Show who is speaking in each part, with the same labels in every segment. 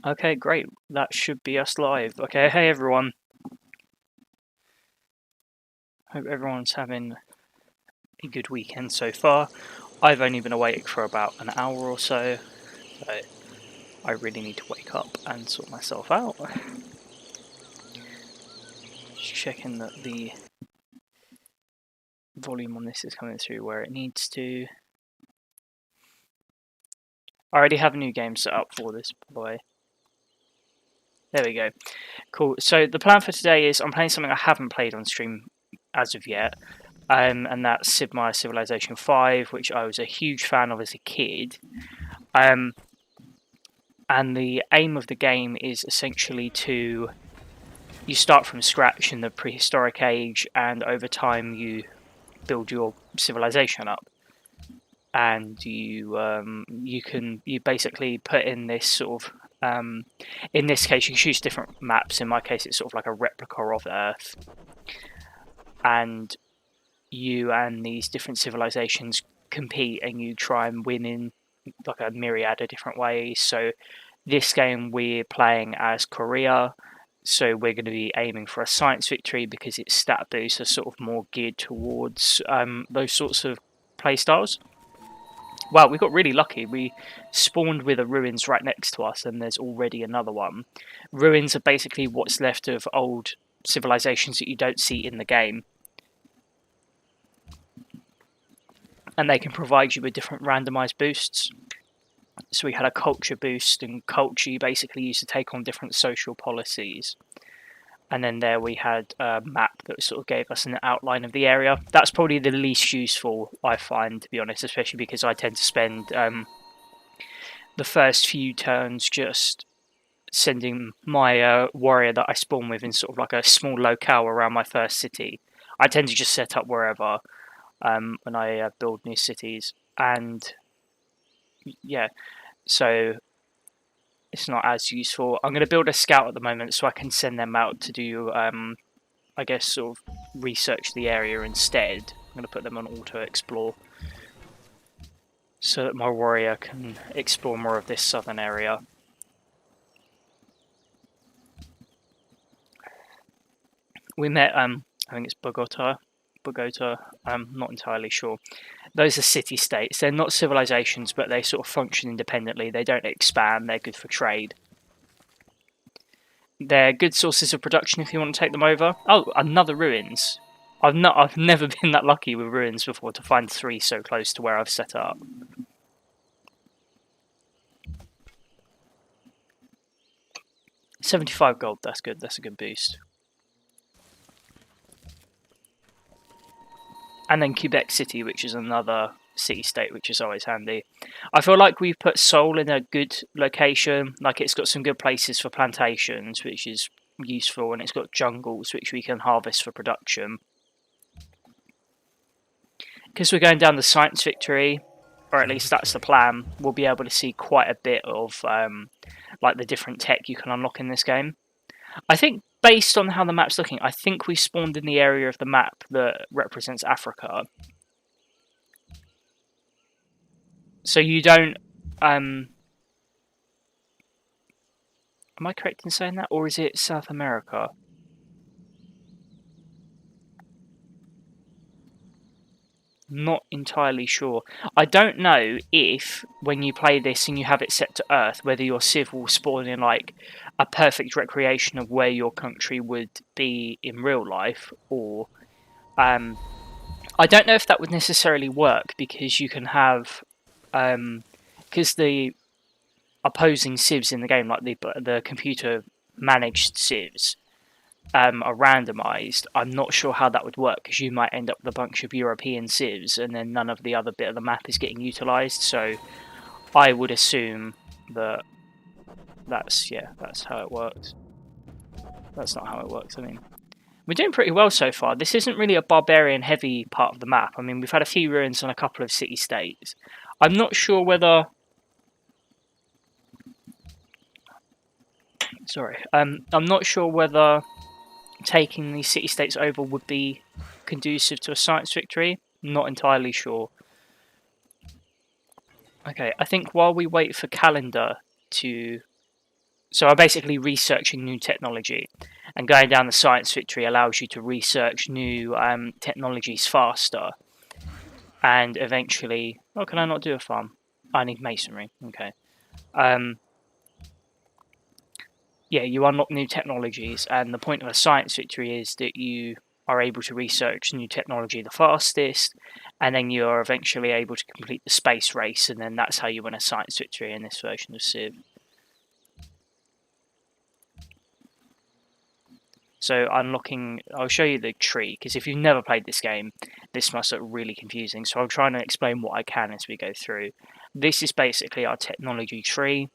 Speaker 1: Okay, great. That should be us live. Okay, hey everyone. Hope everyone's having a good weekend so far. I've only been awake for about an hour or so I really need to wake up and sort myself out. Just checking that the volume on this is coming through where it needs to. I already have a new game set up for this, by the way. There we go. Cool. So the plan for today is I'm playing something I haven't played on stream as of yet. And that's Sid Meier's Civilization 5, which I was a huge fan of as a kid. And the aim of the game is essentially you start from scratch in the prehistoric age, and over time you build your civilization up. And you basically put in this sort of in this case you can choose different maps. In my case, it's sort of like a replica of Earth, and you and these different civilizations compete, and you try and win in like a myriad of different ways. So this game we're playing as Korea, so we're going to be aiming for a science victory because its stat boosts are sort of more geared towards those sorts of playstyles. Well, we got really lucky. We spawned with a ruins right next to us, and there's already another one. Ruins are basically what's left of old civilizations that you don't see in the game, and they can provide you with different randomized boosts. So we had a culture boost, and culture you basically used to take on different social policies. And then there we had a map that sort of gave us an outline of the area. That's probably the least useful, I find, to be honest, especially because I tend to spend the first few turns just sending my warrior that I spawn with in sort of like a small locale around my first city. I tend to just set up wherever when I build new cities. And yeah, so it's not as useful. I'm going to build a scout at the moment so I can send them out to do, I guess, sort of research the area instead. I'm going to put them on auto explore so that my warrior can explore more of this southern area. We met, I think it's Bogota. I'm not entirely sure. Those are city-states. They're not civilizations, but they sort of function independently. They don't expand. They're good for trade. They're good sources of production if you want to take them over. Oh, another ruins. I've never been that lucky with ruins before to find 3 so close to where I've set up. $75 gold. That's good. That's a good boost. And then Quebec City, which is another city-state, which is always handy. I feel like we've put Seoul in a good location. Like, it's got some good places for plantations, which is useful, and it's got jungles, which we can harvest for production. Because we're going down the science victory, or at least that's the plan, we'll be able to see quite a bit of like the different tech you can unlock in this game. I think based on how the map's looking, I think we spawned in the area of the map that represents Africa. So you don't... am I correct in saying that? Or is it South America? Not entirely sure. I don't know if, when you play this and you have it set to Earth, whether your civ will spawn in like a perfect recreation of where your country would be in real life, or I don't know if that would necessarily work, because you can have because the opposing civs in the game, like the computer managed civs, are randomized. I'm not sure how that would work, because you might end up with a bunch of European civs and then none of the other bit of the map is getting utilized. So I would assume that that's how it works. That's not how it works. I mean, we're doing pretty well so far. This isn't really a barbarian heavy part of the map. I mean, we've had a few ruins and a couple of city states. I'm not sure whether... Sorry. I'm not sure whether taking these city-states over would be conducive to a science victory. Not entirely sure. Okay, I think while we wait for calendar to So I'm basically researching new technology, and going down the science victory allows you to research new technologies faster, and eventually... Oh, can I not do a farm? I need masonry. Okay. Yeah, you unlock new technologies, and the point of a science victory is that you are able to research new technology the fastest, and then you are eventually able to complete the space race, and then that's how you win a science victory in this version of Civ. So unlocking, I'll show you the tree, because if you've never played this game, this must look really confusing. So I'll try and explain what I can as we go through. This is basically our technology tree,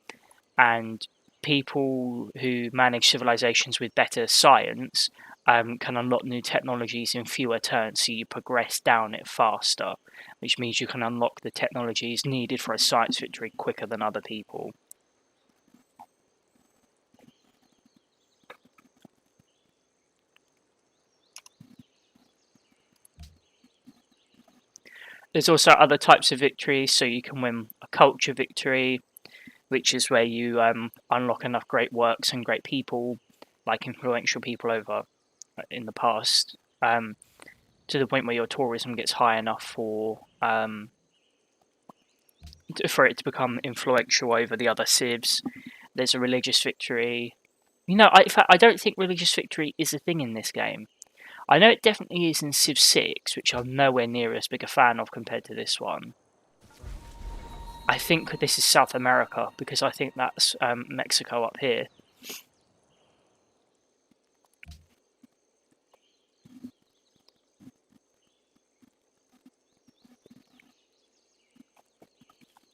Speaker 1: and people who manage civilizations with better science can unlock new technologies in fewer turns, so you progress down it faster, which means you can unlock the technologies needed for a science victory quicker than other people. There's also other types of victories, so you can win a culture victory, which is where you unlock enough great works and great people, like influential people over in the past, to the point where your tourism gets high enough for it to become influential over the other civs. There's a religious victory. In fact, I don't think religious victory is a thing in this game. I know it definitely is in Civ 6, which I'm nowhere near as big a fan of compared to this one. I think this is South America, because I think that's Mexico up here.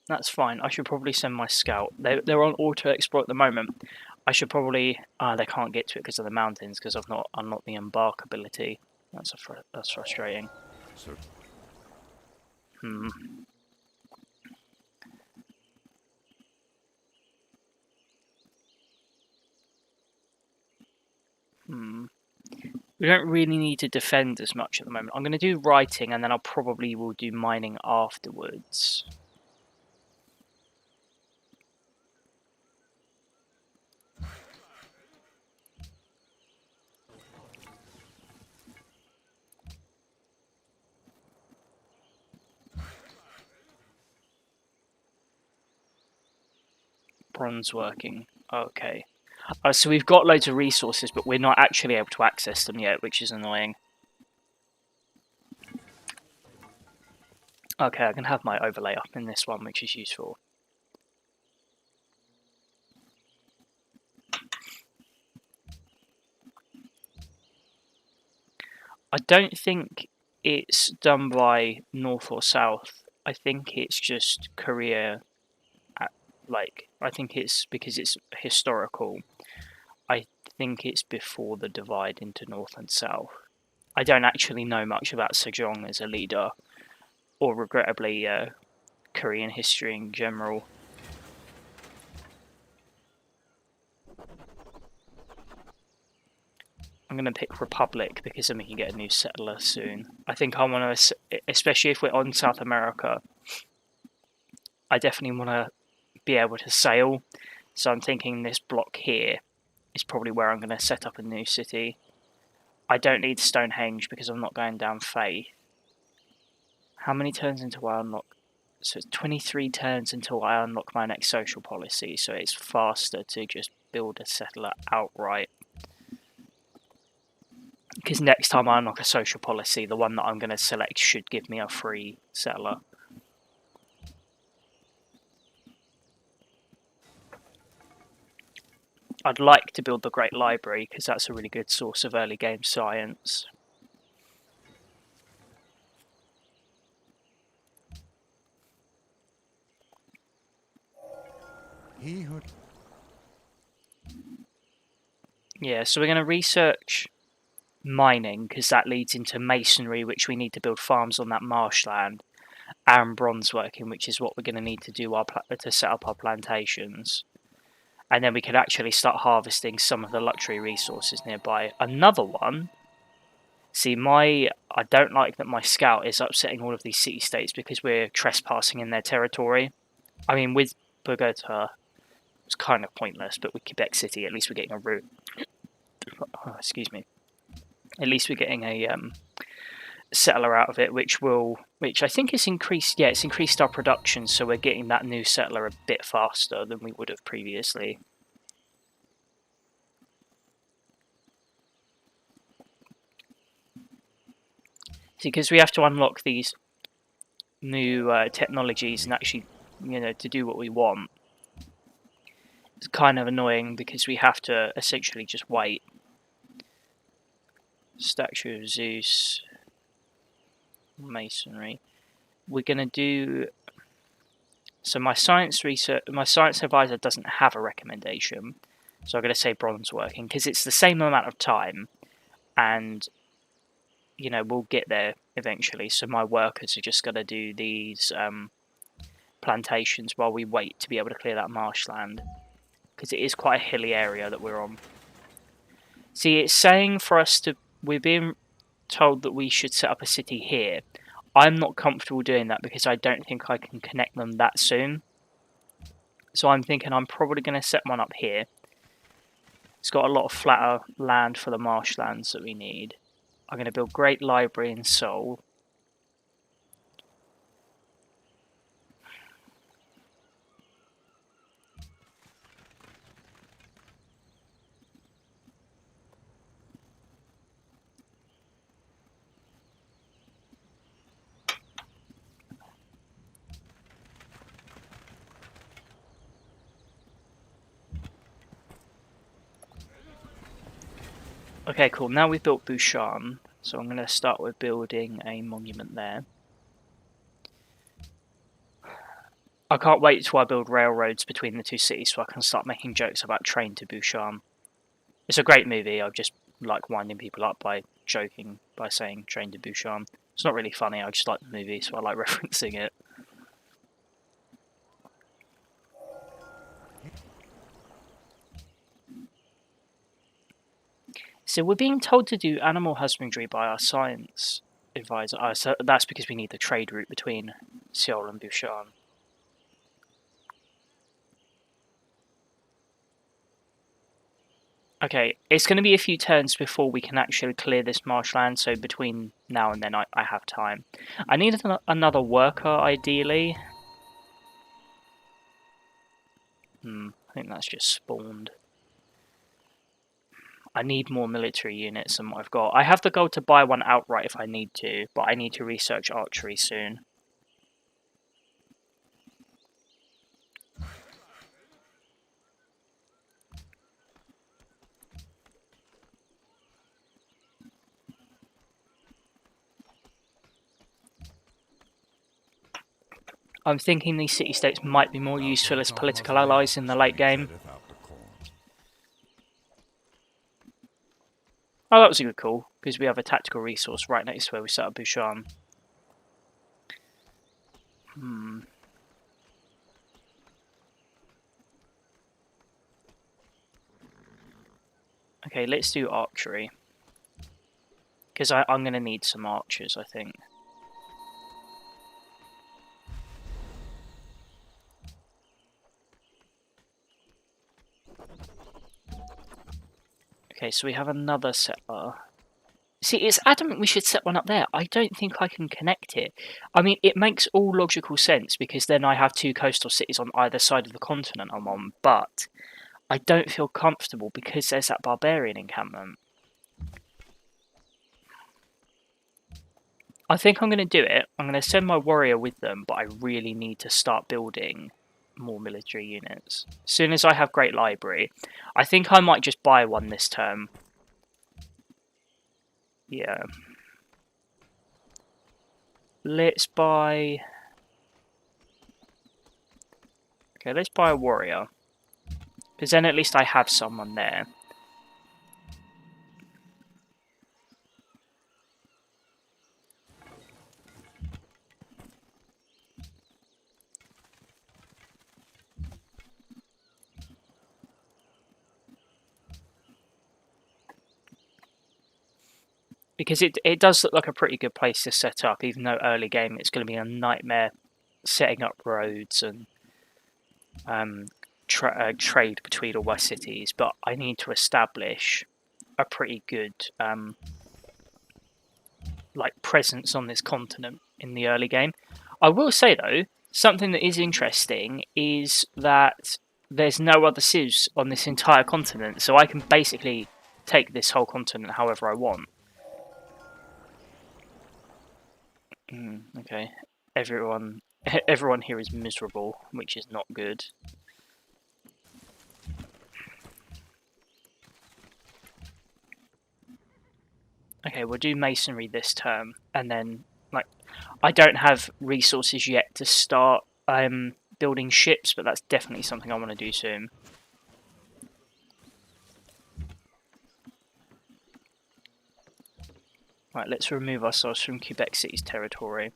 Speaker 1: That's fine. I should probably send my scout. They're on auto exploit at the moment. I should probably... they can't get to it because of the mountains, because I've not unlocked the embark ability. That's frustrating. We don't really need to defend as much at the moment. I'm going to do writing, and then I'll probably will do mining afterwards. Bronze working. Okay. So we've got loads of resources, but we're not actually able to access them yet, which is annoying. Okay, I can have my overlay up in this one, which is useful. I don't think it's done by north or south. I think it's just Korea. I think it's because it's historical. I think it's before the divide into north and south. I don't actually know much about Sejong as a leader, or regrettably, Korean history in general. I'm going to pick Republic because then we can get a new settler soon. I think I want to, especially if we're on South America, I definitely want to be able to sail. So I'm thinking this block here is probably where I'm going to set up a new city. I don't need Stonehenge because I'm not going down Faith. How many turns until I unlock? So it's 23 turns until I unlock my next social policy, so it's faster to just build a settler outright. Because next time I unlock a social policy, the one that I'm going to select should give me a free settler. I'd like to build the Great Library, because that's a really good source of early game science. Yeah, so we're going to research mining, because that leads into masonry, which we need to build farms on that marshland, and bronze working, which is what we're going to need to do to set up our plantations. And then we can actually start harvesting some of the luxury resources nearby. Another one. See, I don't like that my scout is upsetting all of these city-states because we're trespassing in their territory. I mean, with Bogota, It's kind of pointless, but with Quebec City, at least we're getting a route. Oh, excuse me. At least we're getting a settler out of it, which I think has increased. Yeah, it's increased our production, so we're getting that new settler a bit faster than we would have previously. See, because we have to unlock these new technologies and actually, to do what we want. It's kind of annoying because we have to essentially just wait. Statue of Zeus, masonry. We're gonna do. So my science advisor doesn't have a recommendation, so I'm gonna say bronze working because it's the same amount of time, and we'll get there eventually. So my workers are just gonna do these plantations while we wait to be able to clear that marshland, because it is quite a hilly area that we're on. See, it's saying for us to. We're being told that we should set up a city here. I'm not comfortable doing that because I don't think I can connect them that soon. So I'm thinking I'm probably going to set one up here. It's got a lot of flatter land for the marshlands that we need. I'm going to build Great Library in Seoul. Okay, cool. Now we've built Bouchan, so I'm going to start with building a monument there. I can't wait till I build railroads between the two cities so I can start making jokes about Train to Bouchan. It's a great movie. I just like winding people up by joking by saying Train to Bouchan. It's not really funny. I just like the movie, so I like referencing it. So we're being told to do animal husbandry by our science advisor. So that's because we need the trade route between Seoul and Bouchan. Okay, it's going to be a few turns before we can actually clear this marshland, so between now and then I have time. I need another worker, ideally. I think that's just spawned. I need more military units than what I've got. I have the goal to buy one outright if I need to, but I need to research archery soon. I'm thinking these city-states might be more useful as political allies in the late game. Oh, that was a good call, because we have a tactical resource right next to where we set up Bouchan. Okay, let's do archery. Because I'm going to need some archers, I think. Okay, so we have another settler. See, it's adamant we should set one up there. I don't think I can connect it. I mean, it makes all logical sense, because then I have two coastal cities on either side of the continent I'm on, but I don't feel comfortable because there's that barbarian encampment. I think I'm going to do it. I'm going to send my warrior with them, but I really need to start building more military units. As soon as I have Great Library, I think I might just buy one this term. Yeah. Let's buy... Okay, let's buy a warrior. Because then at least I have someone there. Because it does look like a pretty good place to set up, even though early game it's going to be a nightmare setting up roads and trade between all my cities, but I need to establish a pretty good like presence on this continent in the early game. I will say though, something that is interesting is that there's no other civs on this entire continent, so I can basically take this whole continent however I want. Okay, everyone here is miserable, which is not good. Okay, we'll do masonry this term, and then like I don't have resources yet to start building ships, but that's definitely something I want to do soon. Right, let's remove ourselves from Quebec City's territory.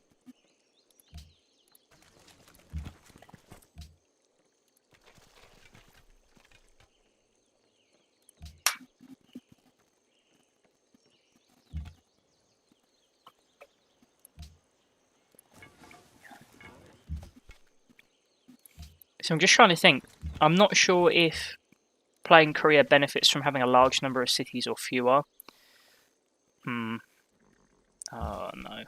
Speaker 1: So I'm just trying to think. I'm not sure if playing Korea benefits from having a large number of cities or fewer. Oh no.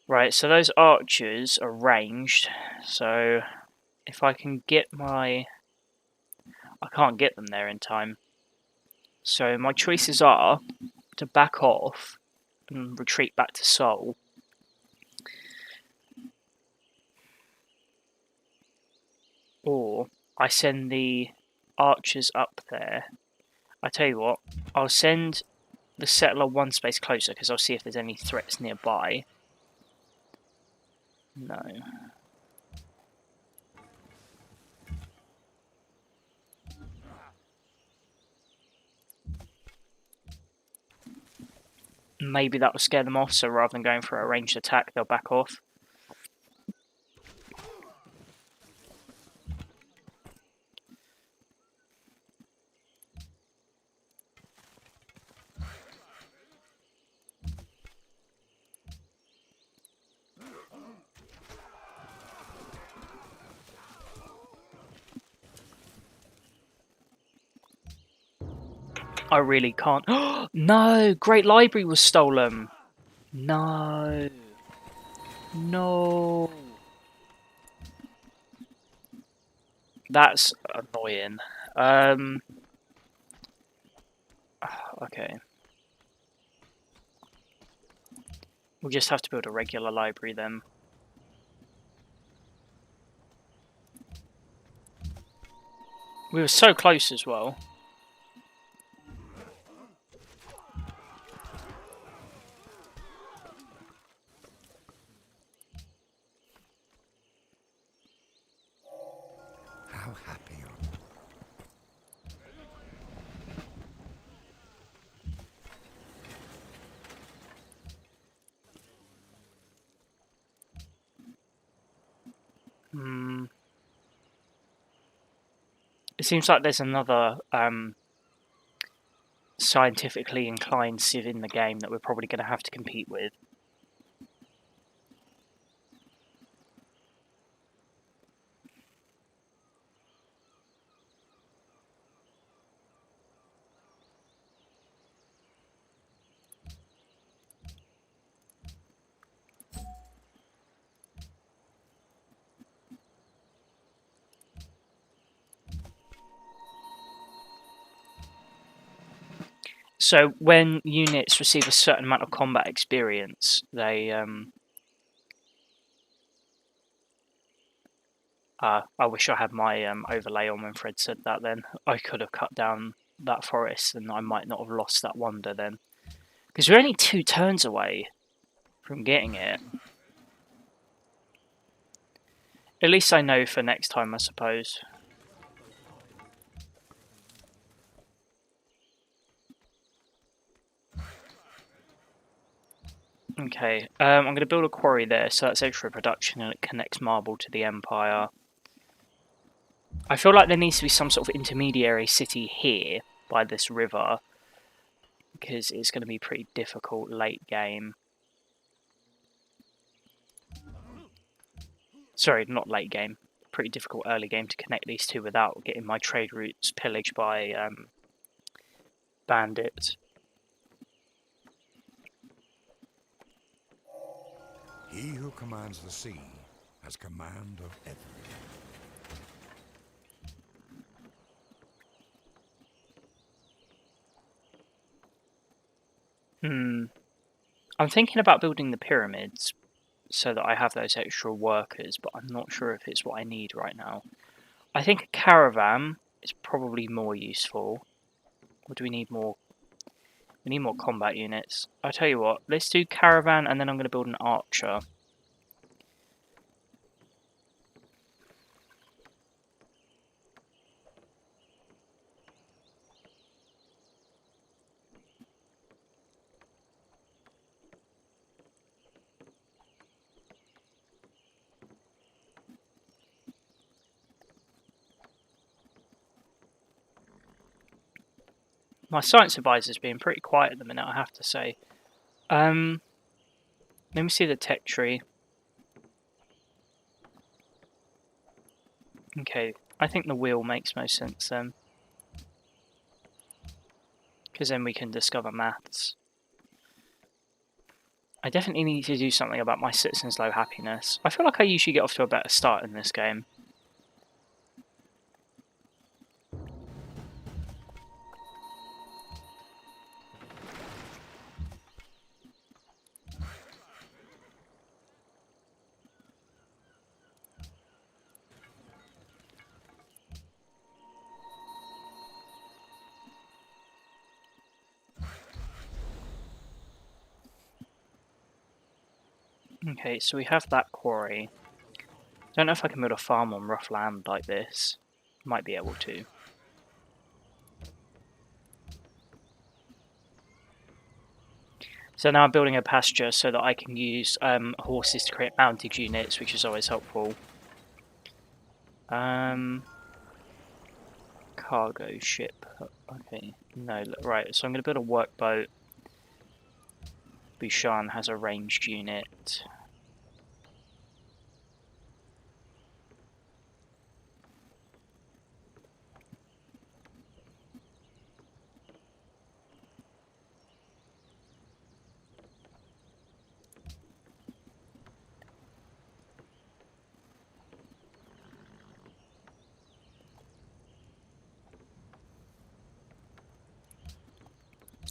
Speaker 1: Right, so those archers are ranged. So if I can get my... I can't get them there in time. So my choices are to back off and retreat back to Seoul. Or I send the archers up there. I tell you what, I'll send the settler one space closer because I'll see if there's any threats nearby. No. Maybe that will scare them off, so rather than going for a ranged attack, they'll back off. I really can't. No! Great Library was stolen! No! No! That's annoying. Okay. We'll just have to build a regular library then. We were so close as well.
Speaker 2: How happy are
Speaker 1: you? It seems like there's another scientifically inclined civ in the game that we're probably going to have to compete with. So when units receive a certain amount of combat experience, they I wish I had my overlay on when Fred said that then. I could have cut down that forest and I might not have lost that wonder then. Because we're only 2 turns away from getting it. At least I know for next time, I suppose. Okay, I'm going to build a quarry there, so that's extra production and it connects marble to the Empire. I feel like there needs to be some sort of intermediary city here by this river, because it's going to be pretty difficult late game. Sorry, not late game. pretty difficult early game to connect these two without getting my trade routes pillaged by bandits.
Speaker 2: He who commands the sea has command of everything.
Speaker 1: I'm thinking about building the pyramids so that I have those extra workers, but I'm not sure if it's what I need right now. I think a caravan is probably more useful. Or do we need more? We need more combat units. I'll tell you what, let's do caravan and then I'm going to build an archer. My science advisor's being pretty quiet at the minute, I have to say. Let me see the tech tree. Okay, I think the wheel makes most sense then. Because then we can discover maths. I definitely need to do something about my citizens' low happiness. I feel like I usually get off to a better start in this game. Okay, so we have that quarry. Don't know if I can build a farm on rough land like this. Might be able to. So now I'm building a pasture so that I can use horses to create mounted units, which is always helpful. Cargo ship. Okay, no, right, so I'm going to build a workboat. Bushan has a ranged unit.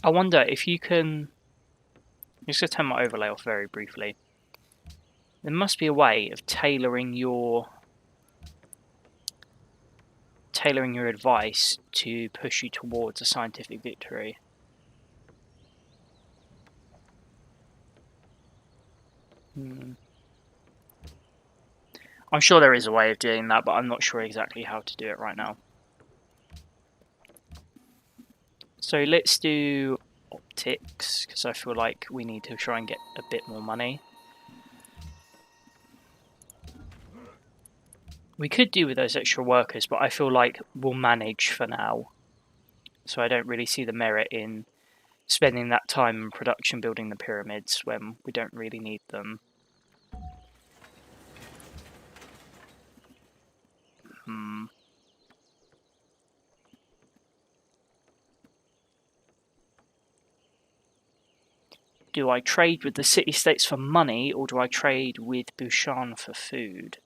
Speaker 1: I wonder if you can... I'm just going to turn my overlay off very briefly. There must be a way of tailoring your advice to push you towards a scientific victory. I'm sure there is a way of doing that, but I'm not sure exactly how to do it right now. So let's do optics, because I feel like we need to try and get a bit more money. We could do with those extra workers, but I feel like we'll manage for now. So I don't really see the merit in spending that time in production building the pyramids when we don't really need them. Do I trade with the city-states for money, or do I trade with Bushan for food?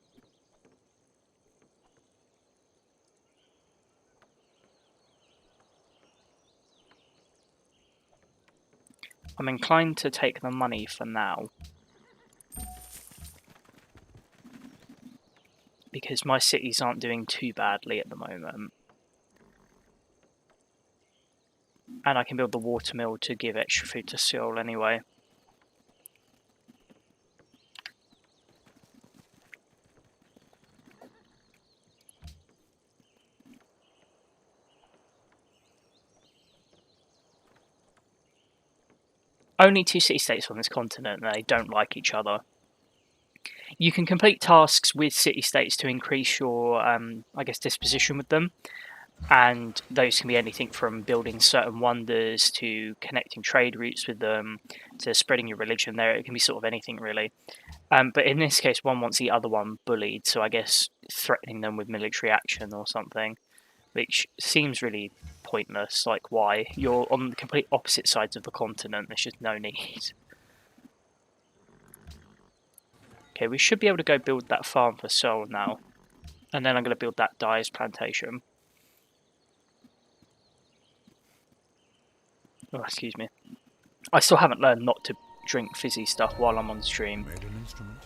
Speaker 1: I'm inclined to take the money for now. Because my cities aren't doing too badly at the moment. And I can build the watermill to give extra food to Seoul anyway. Only two city-states on this continent, and they don't like each other. You can complete tasks with city-states to increase your, I guess, disposition with them. And those can be anything from building certain wonders to connecting trade routes with them to spreading your religion there. It can be sort of anything, really. But in this case, one wants the other one bullied, so I guess threatening them with military action or something, which seems really pointless. Like, why? You're on the complete opposite sides of the continent. There's just no need. Okay, we should be able to go build that farm for Seoul now. And then I'm going to build that dyer's plantation. Oh, excuse me. I still haven't learned not to drink fizzy stuff while I'm on stream.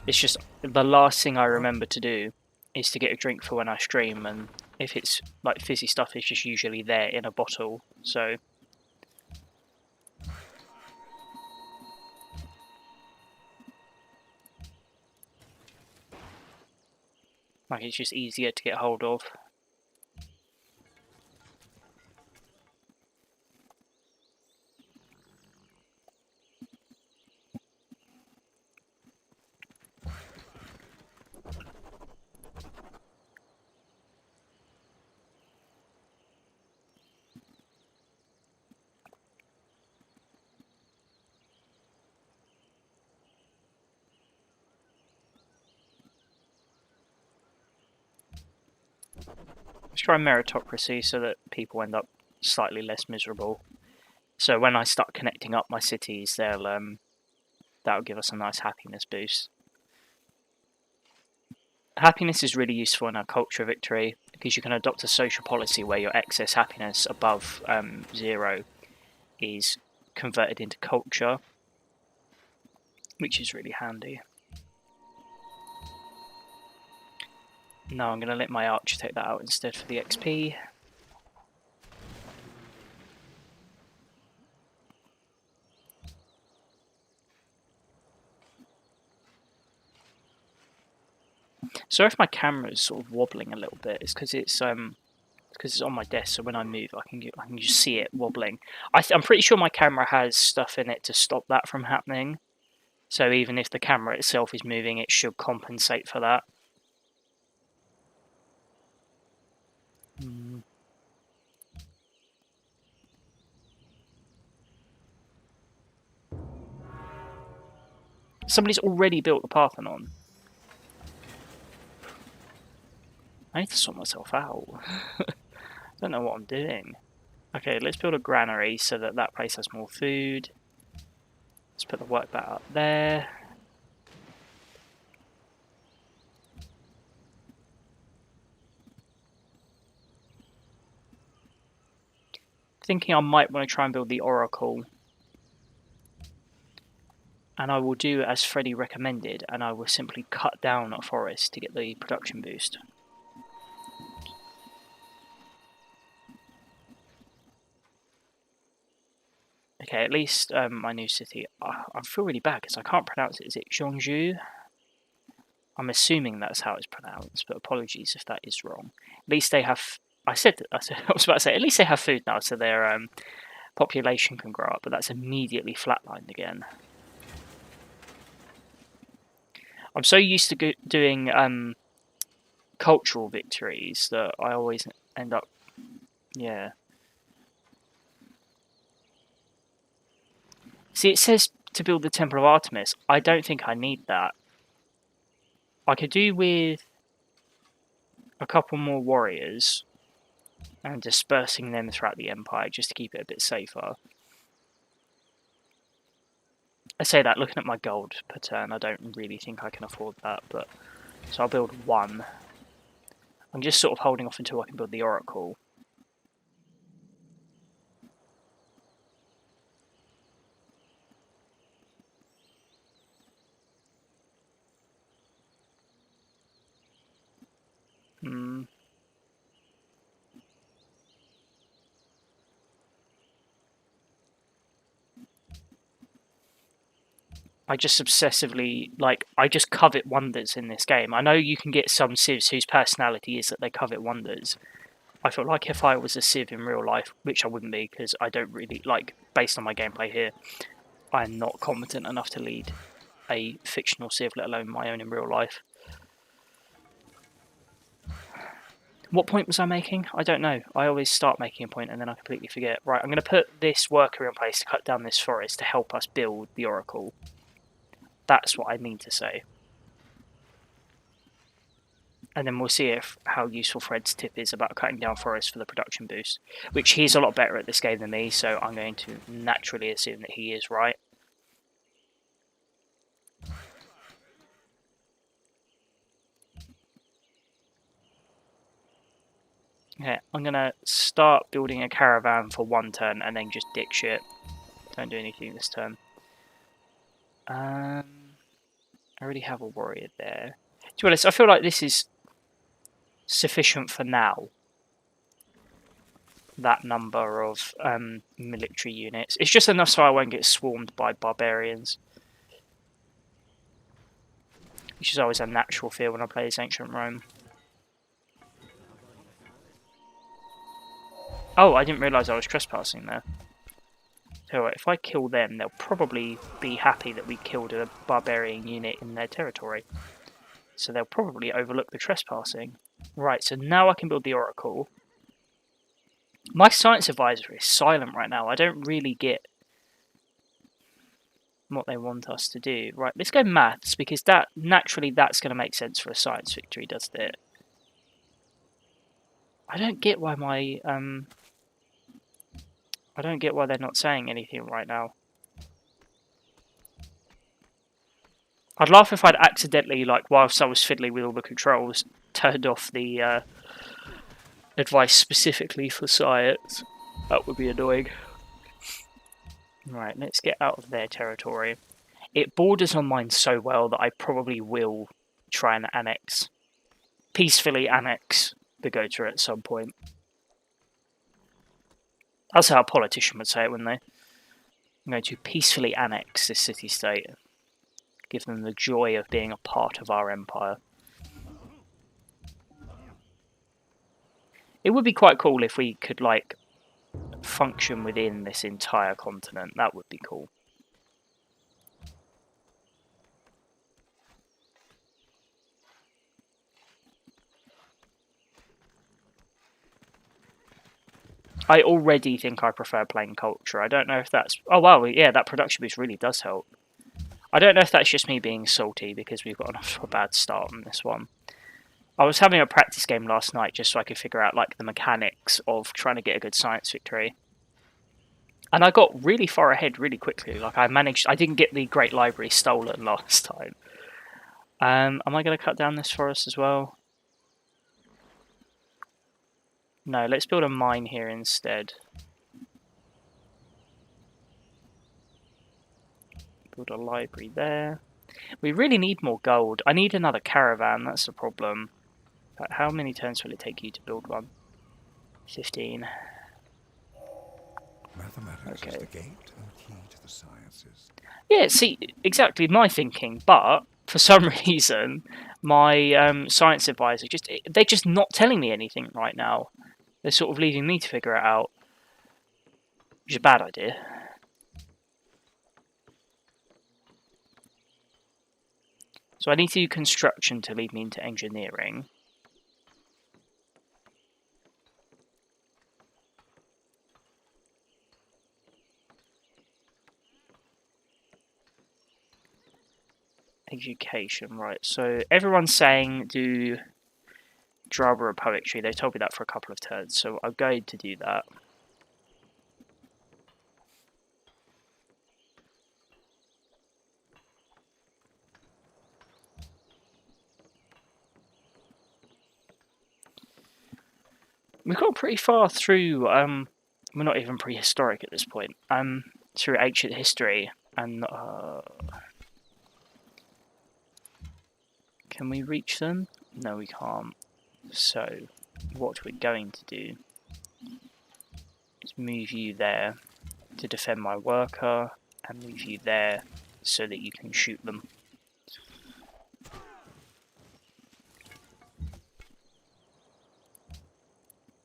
Speaker 1: It's just the last thing I remember to do is to get a drink for when I stream, and if it's like fizzy stuff, it's just usually there in a bottle. So like it's just easier to get hold of. Let's try meritocracy so that people end up slightly less miserable. So when I start connecting up my cities, that'll give us a nice happiness boost. Happiness is really useful in a culture victory because you can adopt a social policy where your excess happiness above 0 is converted into culture, which is really handy. Now I'm going to let my archer take that out instead for the XP. So if my camera is sort of wobbling a little bit, it's because it's on my desk. So when I move, I can just see it wobbling. I'm pretty sure my camera has stuff in it to stop that from happening. So even if the camera itself is moving, it should compensate for that. Somebody's already built the Parthenon. I need to sort myself out. I don't know what I'm doing. Okay, let's build a granary so that that place has more food. Let's put the work bat up there. Thinking I might want to try and build the Oracle. And I will do as Freddy recommended, and I will simply cut down a forest to get the production boost. Okay, at least my new city. I feel really bad because I can't pronounce it. Is it Zhongzhou? I'm assuming that's how it's pronounced, but apologies if that is wrong. At least they have. I was about to say. At least they have food now, so their population can grow up. But that's immediately flatlined again. I'm so used to doing cultural victories that I always end up, yeah. See, it says to build the Temple of Artemis. I don't think I need that. I could do with a couple more warriors and dispersing them throughout the Empire just to keep it a bit safer. I say that looking at my gold per turn, I don't really think I can afford that, but so I'll build one. I'm just sort of holding off until I can build the Oracle. I just obsessively, I just covet wonders in this game. I know you can get some civs whose personality is that they covet wonders. I feel like if I was a civ in real life, which I wouldn't be because I don't really, based on my gameplay here, I'm not competent enough to lead a fictional civ, let alone my own in real life. What point was I making? I don't know. I always start making a point and then I completely forget. Right, I'm going to put this worker in place to cut down this forest to help us build the Oracle. That's what I mean to say. And then we'll see how useful Fred's tip is about cutting down forests for the production boost, which he's a lot better at this game than me, so I'm going to naturally assume that he is right. Okay, I'm going to start building a caravan for 1 turn and then just dick shit. Don't do anything this turn. I already have a warrior there. To be honest, I feel like this is sufficient for now. That number of military units. It's just enough so I won't get swarmed by barbarians. Which is always a natural fear when I play as Ancient Rome. Oh, I didn't realise I was trespassing there. So if I kill them, they'll probably be happy that we killed a barbarian unit in their territory. So they'll probably overlook the trespassing. Right, so now I can build the Oracle. My science advisor is silent right now. I don't really get what they want us to do. Right, let's go maths, because naturally that's going to make sense for a science victory, doesn't it? I don't get why I don't get why they're not saying anything right now. I'd laugh if I'd accidentally, like, whilst I was fiddling with all the controls, turned off the advice specifically for science. That would be annoying. Right, let's get out of their territory. It borders on mine so well that I probably will try and peacefully annex the Gotha at some point. That's how a politician would say it, wouldn't they? I'm going to peacefully annex this city-state. Give them the joy of being a part of our empire. It would be quite cool if we could, like, function within this entire continent. That would be cool. I already think I prefer playing culture. I don't know if that's... Oh, wow, yeah, that production boost really does help. I don't know if that's just me being salty because we've gotten off to a bad start on this one. I was having a practice game last night just so I could figure out, like, the mechanics of trying to get a good science victory. And I got really far ahead really quickly. Like, I didn't get the Great Library stolen last time. Am I going to cut down this forest as well? No, let's build a mine here instead. Build a library there. We really need more gold. I need another caravan, that's the problem. But how many turns will it take you to build one? 15.
Speaker 2: Mathematics is the gate and key to the sciences.
Speaker 1: Yeah, see, exactly my thinking, but for some reason, my science advisor, they're just not telling me anything right now. They're sort of leaving me to figure it out, which is a bad idea. So I need to do construction to lead me into engineering. Education, right. So everyone's saying do drama and poetry. They told me that for a couple of turns, so I'm going to do that. We've got pretty far through, we're not even prehistoric at this point, through ancient history, and, can we reach them? No, we can't. So, what we're going to do is move you there to defend my worker, and move you there so that you can shoot them.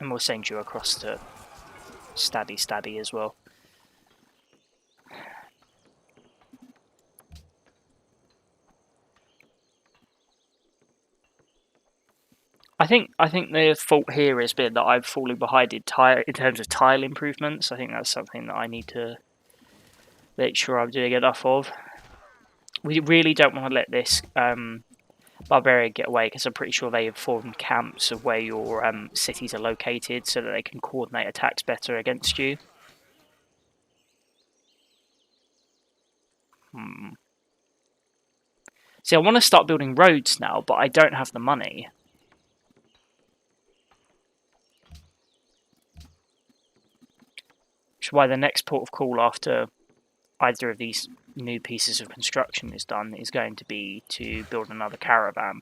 Speaker 1: And we'll send you across to Stabby as well. I think the fault here has been that I've fallen behind in terms of tile improvements. I think that's something that I need to make sure I'm doing enough of. We really don't want to let this Barbarian get away because I'm pretty sure they have formed camps of where your cities are located so that they can coordinate attacks better against you. See, I want to start building roads now, but I don't have the money. Which is why the next port of call after either of these new pieces of construction is done is going to be to build another caravan.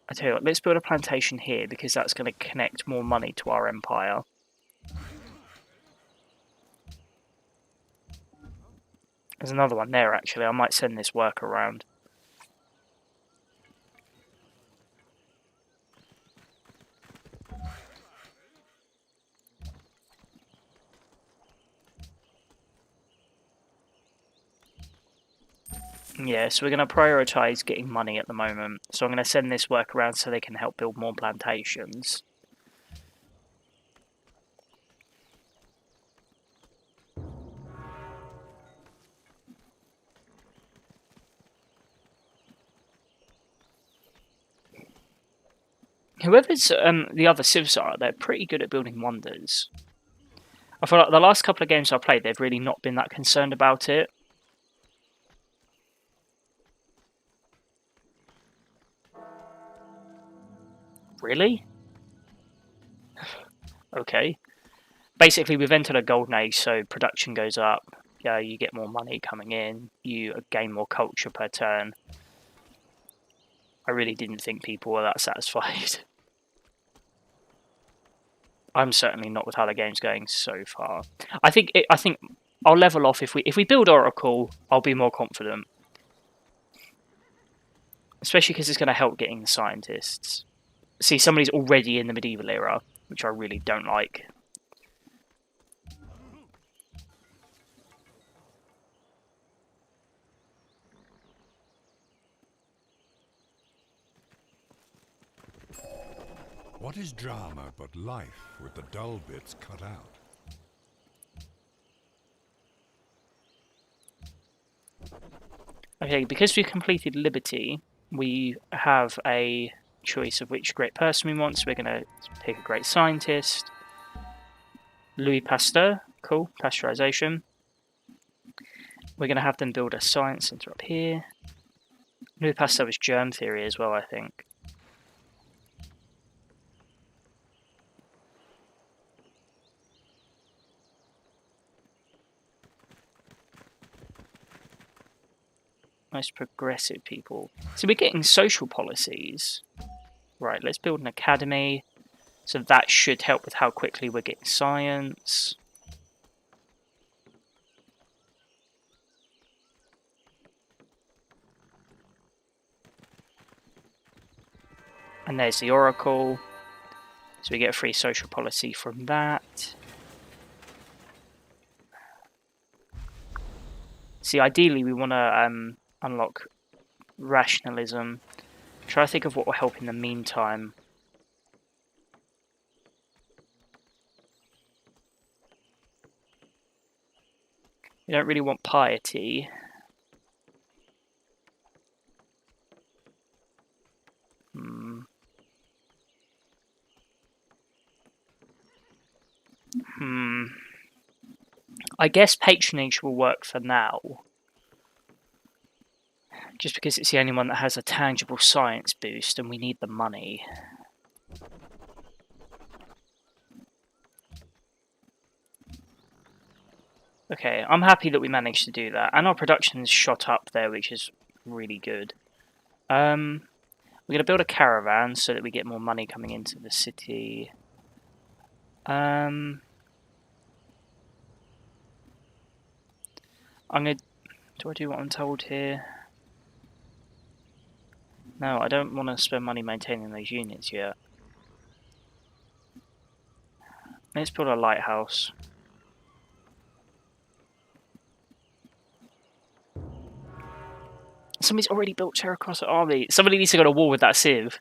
Speaker 1: I tell you what, let's build a plantation here because that's going to connect more money to our empire. There's another one there actually, I might send this work around. Yeah, so we're going to prioritise getting money at the moment. So I'm going to send this work around so they can help build more plantations. Whoever's the other civs are, they're pretty good at building wonders. I feel like the last couple of games I've played, they've really not been that concerned about it. Really? Okay. Basically, we've entered a golden age, so production goes up. Yeah, you get more money coming in. You gain more culture per turn. I really didn't think people were that satisfied. I'm certainly not with how the game's going so far. I think I'll level off if we build Oracle. I'll be more confident, especially because it's going to help getting the scientists. See, somebody's already in the medieval era, which I really don't like.
Speaker 2: What is drama but life with the dull bits cut out?
Speaker 1: Okay, because we've completed Liberty, we have a choice of which great person we want. So we're going to pick a great scientist. Louis Pasteur, cool, pasteurization. We're going to have them build a science centre up here. Louis Pasteur was germ theory as well, I think. Most progressive people. So we're getting social policies. Right, let's build an academy. So that should help with how quickly we're getting science. And there's the Oracle. So we get a free social policy from that. See, ideally we want to unlock rationalism. Try to think of what will help in the meantime. We don't really want piety. I guess patronage will work for now. Just because it's the only one that has a tangible science boost and we need the money. Okay, I'm happy that we managed to do that. And our production's shot up there, which is really good. We're going to build a caravan so that we get more money coming into the city. I'm going to... Do I do what I'm told here? No, I don't want to spend money maintaining those units yet. Let's build a lighthouse. Somebody's already built Terracotta Army. Somebody needs to go to war with that Civ.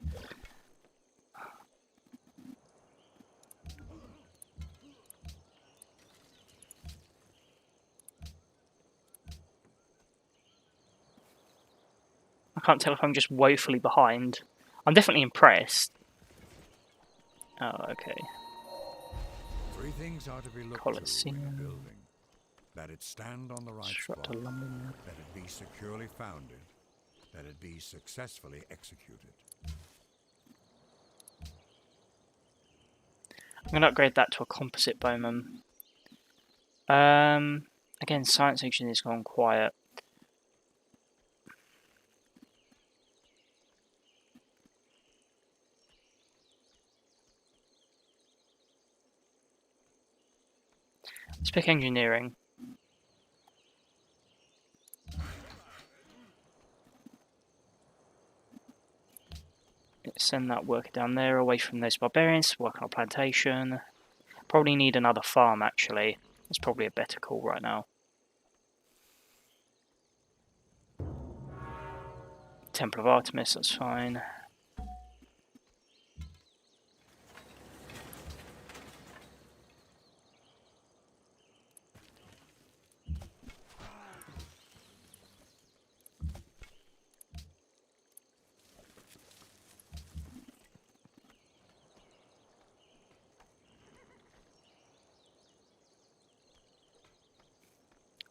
Speaker 1: can't tell if I'm just woefully behind. I'm definitely impressed. Oh, okay.
Speaker 2: 3 things are to be looked to in a
Speaker 1: Colosseum.
Speaker 2: building. That it stand on the right
Speaker 1: Structure
Speaker 2: spot,
Speaker 1: London.
Speaker 2: that it be securely founded, that it be successfully executed.
Speaker 1: I'm going to upgrade that to a composite bowman. Again, science engineer's gone quiet. Let's pick engineering. Let's send that worker down there, away from those barbarians, work on a plantation. Probably need another farm, actually. That's probably a better call right now. Temple of Artemis, that's fine.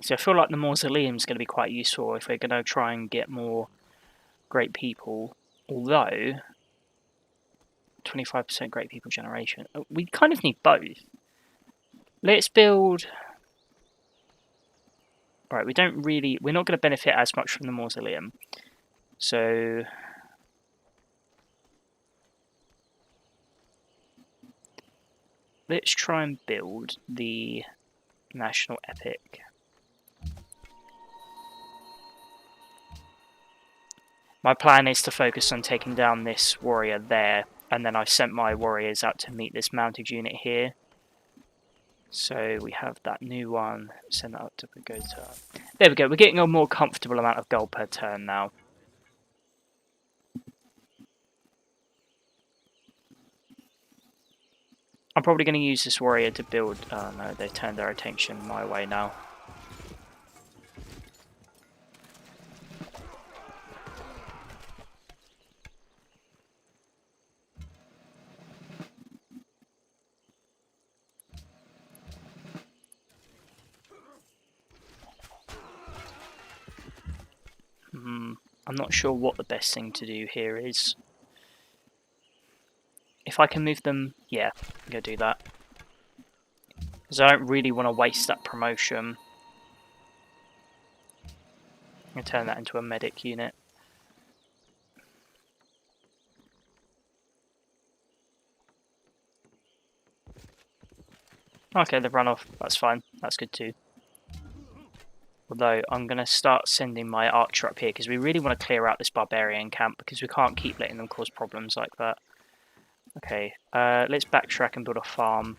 Speaker 1: So I feel like the mausoleum is going to be quite useful if we're going to try and get more great people. Although, 25% great people generation. We kind of need both. Let's build... Right, we're not going to benefit as much from the mausoleum. So... let's try and build the national epic. My plan is to focus on taking down this warrior there, and then I sent my warriors out to meet this mounted unit here. So we have that new one, send that up to Bogota. There we go, we're getting a more comfortable amount of gold per turn now. I'm probably going to use this warrior to build... oh no, they've turned their attention my way now. I'm not sure what the best thing to do here is. If I can move them, yeah, I'm going to do that. Because I don't really want to waste that promotion. I'm going to turn that into a medic unit. Okay, they've run off. That's fine. That's good too. Although, I'm going to start sending my archer up here because we really want to clear out this barbarian camp because we can't keep letting them cause problems like that. Okay, let's backtrack and build a farm.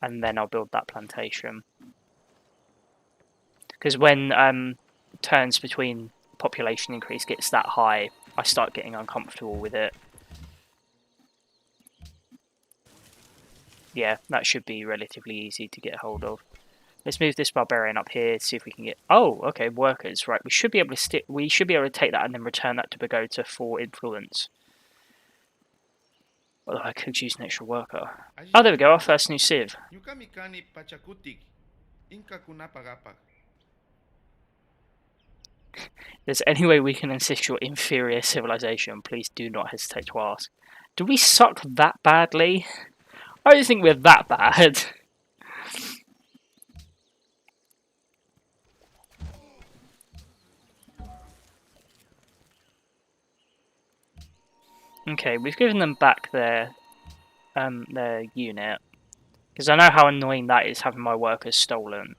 Speaker 1: And then I'll build that plantation. Because when turns between population increase gets that high, I start getting uncomfortable with it. Yeah, that should be relatively easy to get hold of. Let's move this barbarian up here, see if we can get... oh, okay, workers. Right, we should be able to take that and then return that to Bogota for influence. Although I could use an extra worker. Oh, there we go, our first new civ. If there's any way we can assist your inferior civilization, please do not hesitate to ask. Do we suck that badly? I don't think we're that bad. Okay, we've given them back their unit. Because I know how annoying that is, having my workers stolen.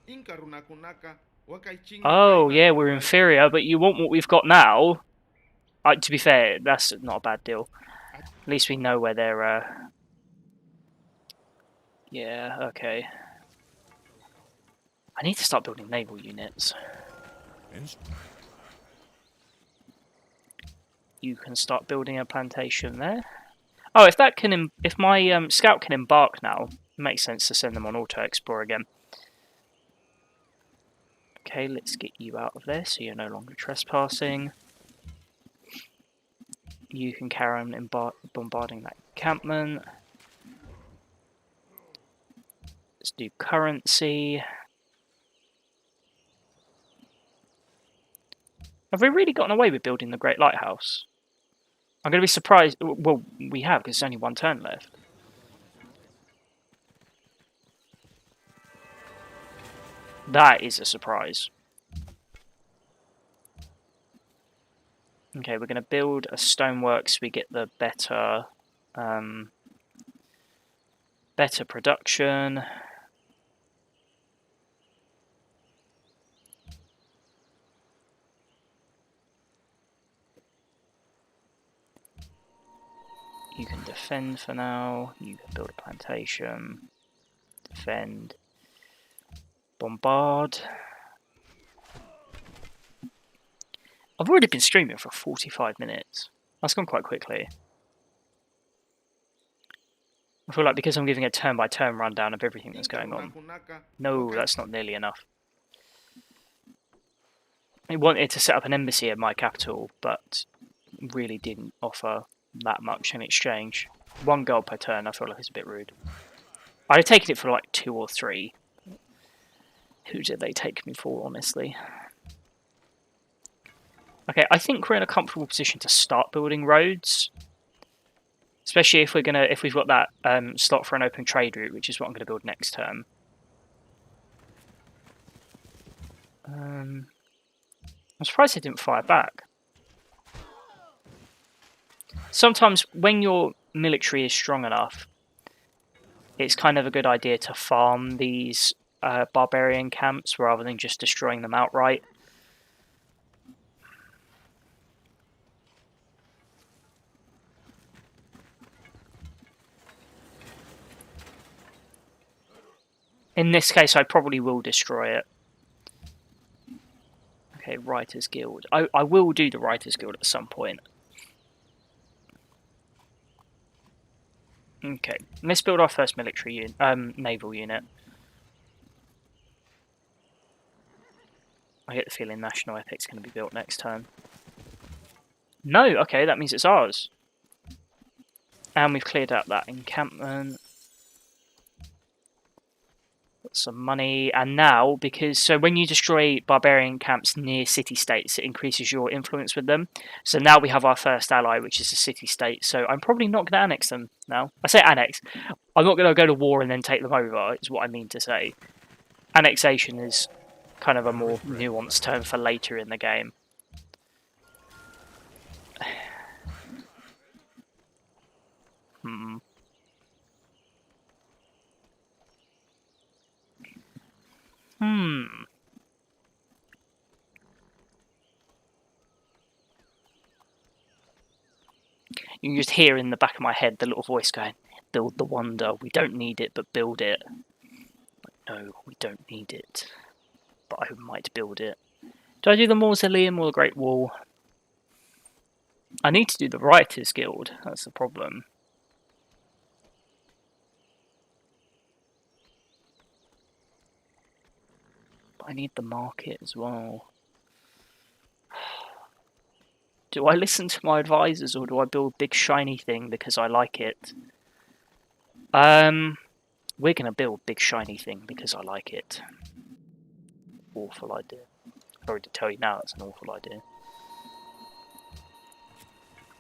Speaker 1: Oh, yeah, we're inferior, but you want what we've got now? To be fair, that's not a bad deal. At least we know where they're... yeah, okay. I need to start building naval units. You can start building a plantation there. Oh, if my scout can embark now, it makes sense to send them on auto explore again. Okay, let's get you out of there so you're no longer trespassing. You can carry on bombarding that encampment. Let's do currency. Have we really gotten away with building the Great Lighthouse? I'm going to be surprised. Well, we have, because there's only one turn left. That is a surprise. Okay, we're going to build a stonework so we get the better production. You can defend for now. You can build a plantation. Defend. Bombard. I've already been streaming for 45 minutes. That's gone quite quickly. I feel like because I'm giving a turn-by-turn rundown of everything that's going on. No, that's not nearly enough. I wanted to set up an embassy at my capital, but really didn't offer that much in exchange. 1 gold per turn, I feel like it's a bit rude. I'd have taken it for like 2 or 3. Who did they take me for, honestly? Okay, I think we're in a comfortable position to start building roads. Especially if we've got that slot for an open trade route, which is what I'm gonna build next term. I'm surprised they didn't fire back. Sometimes when your military is strong enough, it's kind of a good idea to farm these barbarian camps rather than just destroying them outright. In this case, I probably will destroy it. Okay, Writers Guild. I will do the Writers Guild at some point. Okay, let's build our first military naval unit. I get the feeling National Epic's going to be built next turn. No, okay, that means it's ours. And we've cleared out that encampment. Got some money, and now, so when you destroy barbarian camps near city-states, it increases your influence with them. So now we have our first ally, which is a city-state, so I'm probably not going to annex them now. I say annex, I'm not going to go to war and then take them over, is what I mean to say. Annexation is kind of a more nuanced term for later in the game. You can just hear in the back of my head the little voice going, "Build the wonder. We don't need it, but build it." No, we don't need it, but I might build it. Do I do the Mausoleum or the Great Wall? I need to do the Writers Guild. That's the problem. But I need the market as well. Do I listen to my advisors or do I build big shiny thing because I like it? We're gonna build big shiny thing because I like it. Awful idea. Sorry to tell you now, it's an awful idea.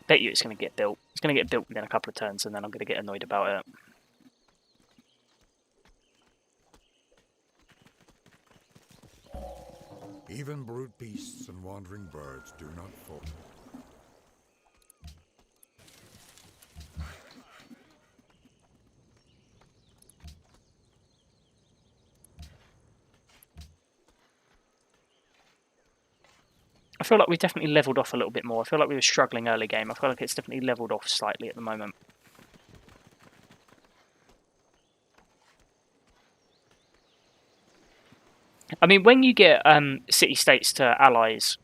Speaker 1: Bet you it's gonna get built. It's gonna get built within a couple of turns and then I'm gonna get annoyed about it.
Speaker 2: Even brute beasts and wandering birds do not falter.
Speaker 1: I feel like we definitely leveled off a little bit more. I feel like we were struggling early game. I feel like it's definitely leveled off slightly at the moment. I mean, when you get city-states to allies,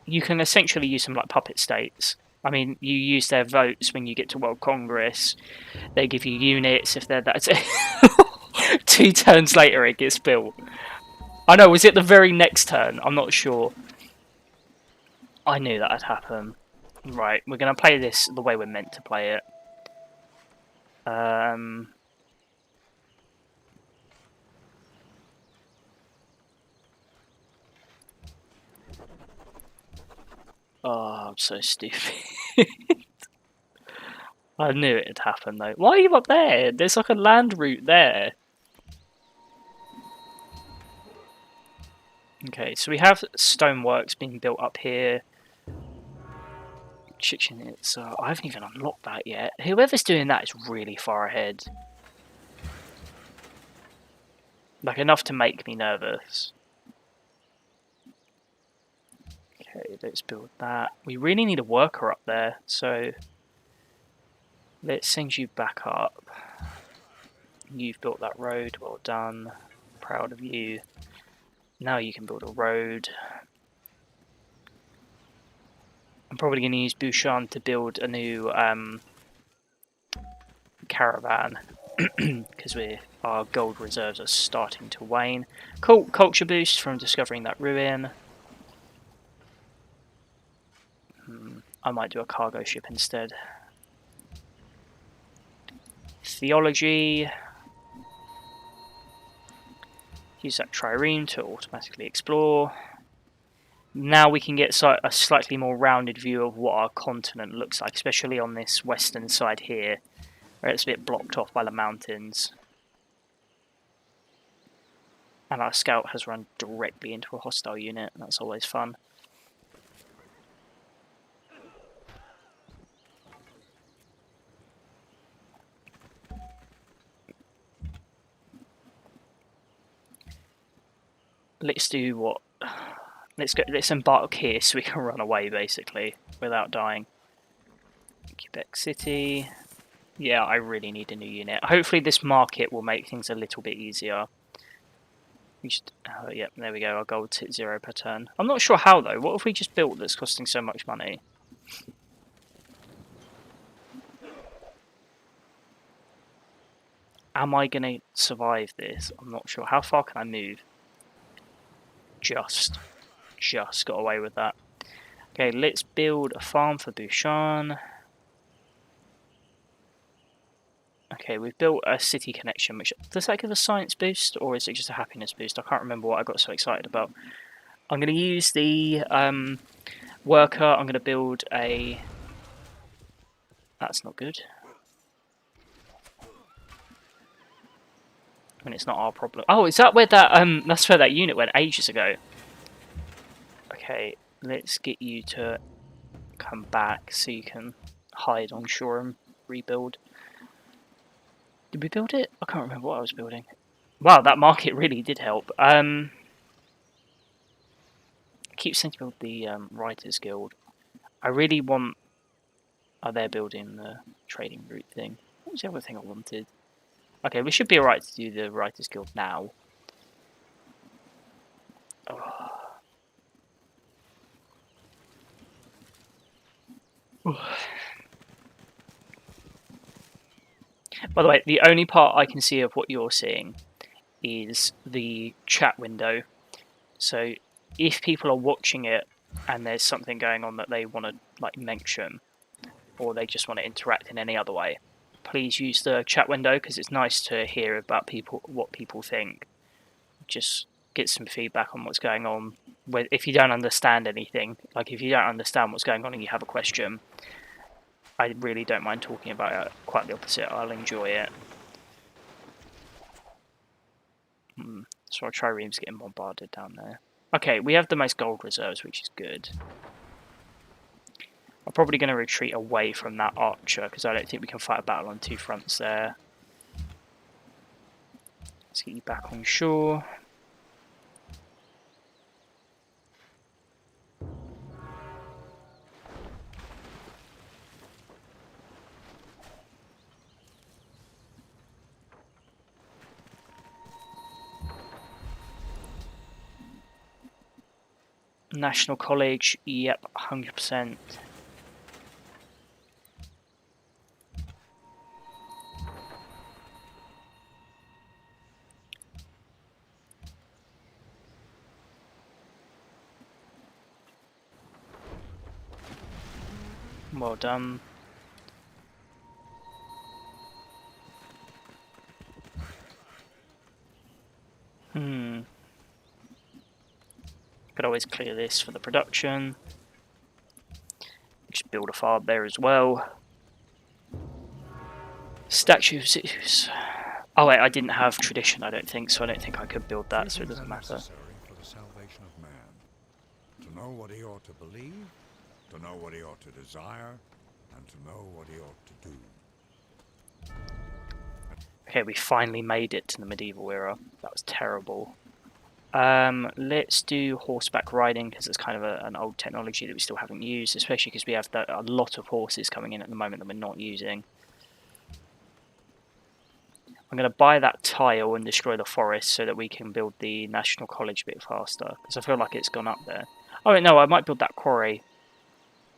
Speaker 1: you can essentially use them like puppet states. I mean, you use their votes when you get to World Congress. They give you units if they're that. 2 turns later, it gets built. I know, was it the very next turn? I'm not sure. I knew that'd happen. Right, we're going to play this the way we're meant to play it. Oh, I'm so stupid. I knew it'd happen though. Why are you up there? There's like a land route there. Okay, so we have stoneworks being built up here. Chichen Itza. I haven't even unlocked that yet. Whoever's doing that is really far ahead. Like, enough to make me nervous. Okay, let's build that. We really need a worker up there, so let's send you back up. You've built that road, well done. Proud of you. Now you can build a road. I'm probably going to use Bouchon to build a new caravan because our gold reserves are starting to wane. Cool, culture boost from discovering that ruin. I might do a cargo ship instead. Theology. Use that trireme to automatically explore. Now we can get a slightly more rounded view of what our continent looks like, especially on this western side here, where it's a bit blocked off by the mountains. And our scout has run directly into a hostile unit, and that's always fun. Let's do what? Let's embark here so we can run away, basically, without dying. Quebec City. Yeah, I really need a new unit. Hopefully this market will make things a little bit easier. Yep, there we go. Our gold's hit 0 per turn. I'm not sure how, though. What if we just built that's costing so much money? Am I going to survive this? I'm not sure. How far can I move? Just got away with that. Okay, let's build a farm for Bouchon. Okay, we've built a city connection, which does that give a science boost, or is it just a happiness boost? I can't remember what I got so excited about. I'm going to use the worker. I'm going to build a... That's not good. I mean, it's not our problem. Oh, is that where that that's where that unit went ages ago? Okay, let's get you to come back so you can hide on shore and rebuild. Did we build it? I can't remember what I was building. Wow, that market really did help. Keep saying to build the Writers Guild. I really want... Oh, they're building the trading route thing. What was the other thing I wanted? Okay, we should be alright to do the Writers Guild now. Oh. By the way, the only part I can see of what you're seeing is the chat window. So if people are watching it and there's something going on that they want to like mention, or they just want to interact in any other way, please use the chat window because it's nice to hear about what people think. Just get some feedback on what's going on. If you don't understand anything, like if you don't understand what's going on and you have a question, I really don't mind talking about it. Quite the opposite, I'll enjoy it. So our trireme's getting bombarded down there. Okay, we have the most gold reserves, which is good. I'm probably going to retreat away from that archer because I don't think we can fight a battle on two fronts there. Let's get you back on shore. National College, yep, 100%. Well done. Could always clear this for the production. Just build a farm there as well. Statues. Oh wait, I didn't have tradition, I don't think, so I don't think I could build that, so it doesn't matter.
Speaker 2: Necessary for the salvation of man. To know what he ought to believe, to know what he ought to desire, and to know what he ought to do.
Speaker 1: Okay, we finally made it to the medieval era. That was terrible. Let's do horseback riding, because it's kind of an old technology that we still haven't used, especially because we have a lot of horses coming in at the moment that we're not using. I'm going to buy that tile and destroy the forest so that we can build the National College a bit faster, because I feel like it's gone up there. Oh no, I might build that quarry,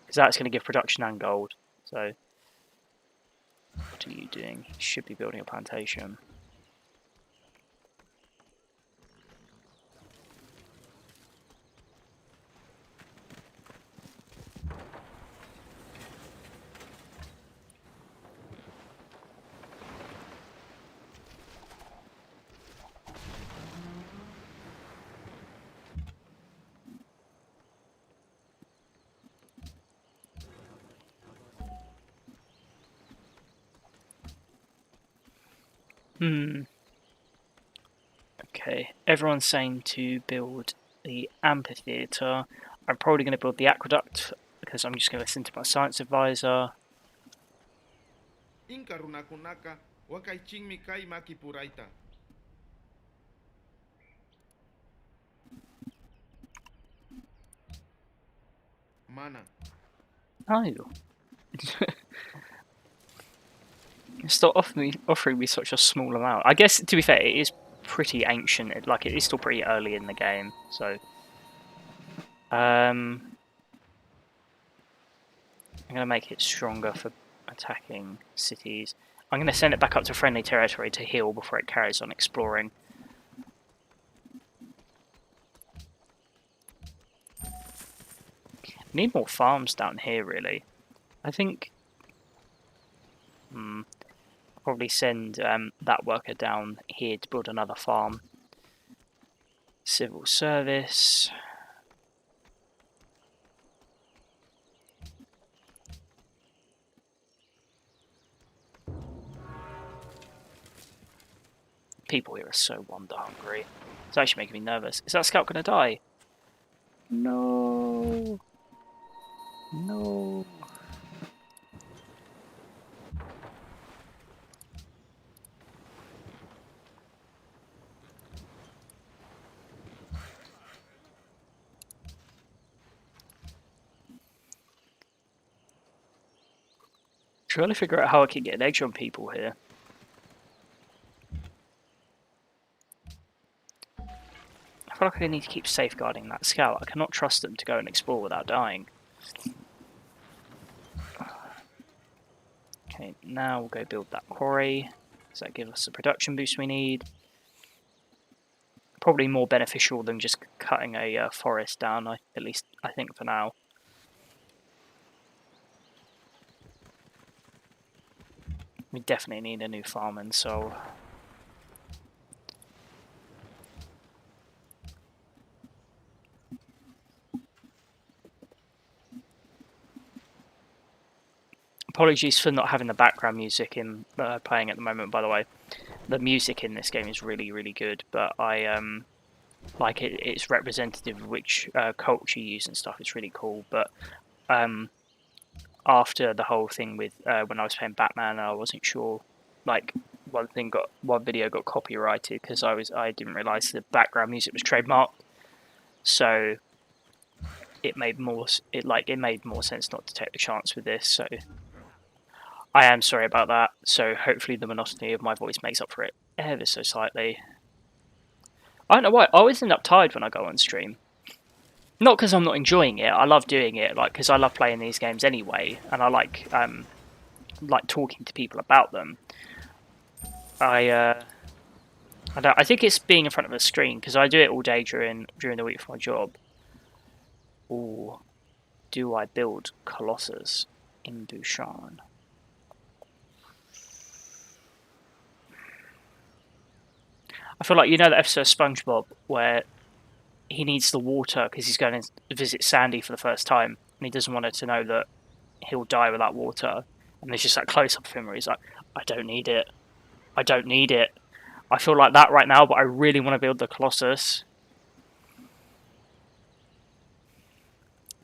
Speaker 1: because that's going to give production and gold. So, what are you doing? You should be building a plantation. Okay, everyone's saying to build the amphitheatre. I'm probably going to build the aqueduct because I'm just going to listen to my science advisor.
Speaker 3: Mana.
Speaker 1: Oh. Stop offering me such a small amount. I guess, to be fair, it is pretty ancient. It is still pretty early in the game, so... I'm going to make it stronger for attacking cities. I'm going to send it back up to friendly territory to heal before it carries on exploring. Need more farms down here, really. I think... probably send that worker down here to build another farm. Civil service. People here are so wonder hungry. It's actually making me nervous. Is that scout going to die? No. No. Trying to figure out how I can get an edge on people here. I feel like I need to keep safeguarding that scout. I cannot trust them to go and explore without dying. Okay, now we'll go build that quarry. Does that give us the production boost we need? Probably more beneficial than just cutting a forest down, at least I think for now. We definitely need a new farming, so... Apologies for not having the background music in playing at the moment, by the way. The music in this game is really, really good, but I like it's representative of which culture you use and stuff. It's really cool, but after the whole thing with when I was playing Batman, I wasn't sure. Like one video got copyrighted because I didn't realise the background music was trademarked, so it made more sense not to take the chance with this. So I am sorry about that. So hopefully the monotony of my voice makes up for it ever so slightly. I don't know why. I always end up tired when I go on stream. Not because I'm not enjoying it. I love doing it, because I love playing these games anyway, and I like talking to people about them. I think it's being in front of a screen because I do it all day during the week for my job. Ooh, do I build Colossus in Bushan. I feel like, you know, the episode of SpongeBob where he needs the water because he's going to visit Sandy for the first time, and he doesn't want her to know that he'll die without water. And there's just that close up of him where he's like, I don't need it. I don't need it. I feel like that right now, but I really want to build the Colossus.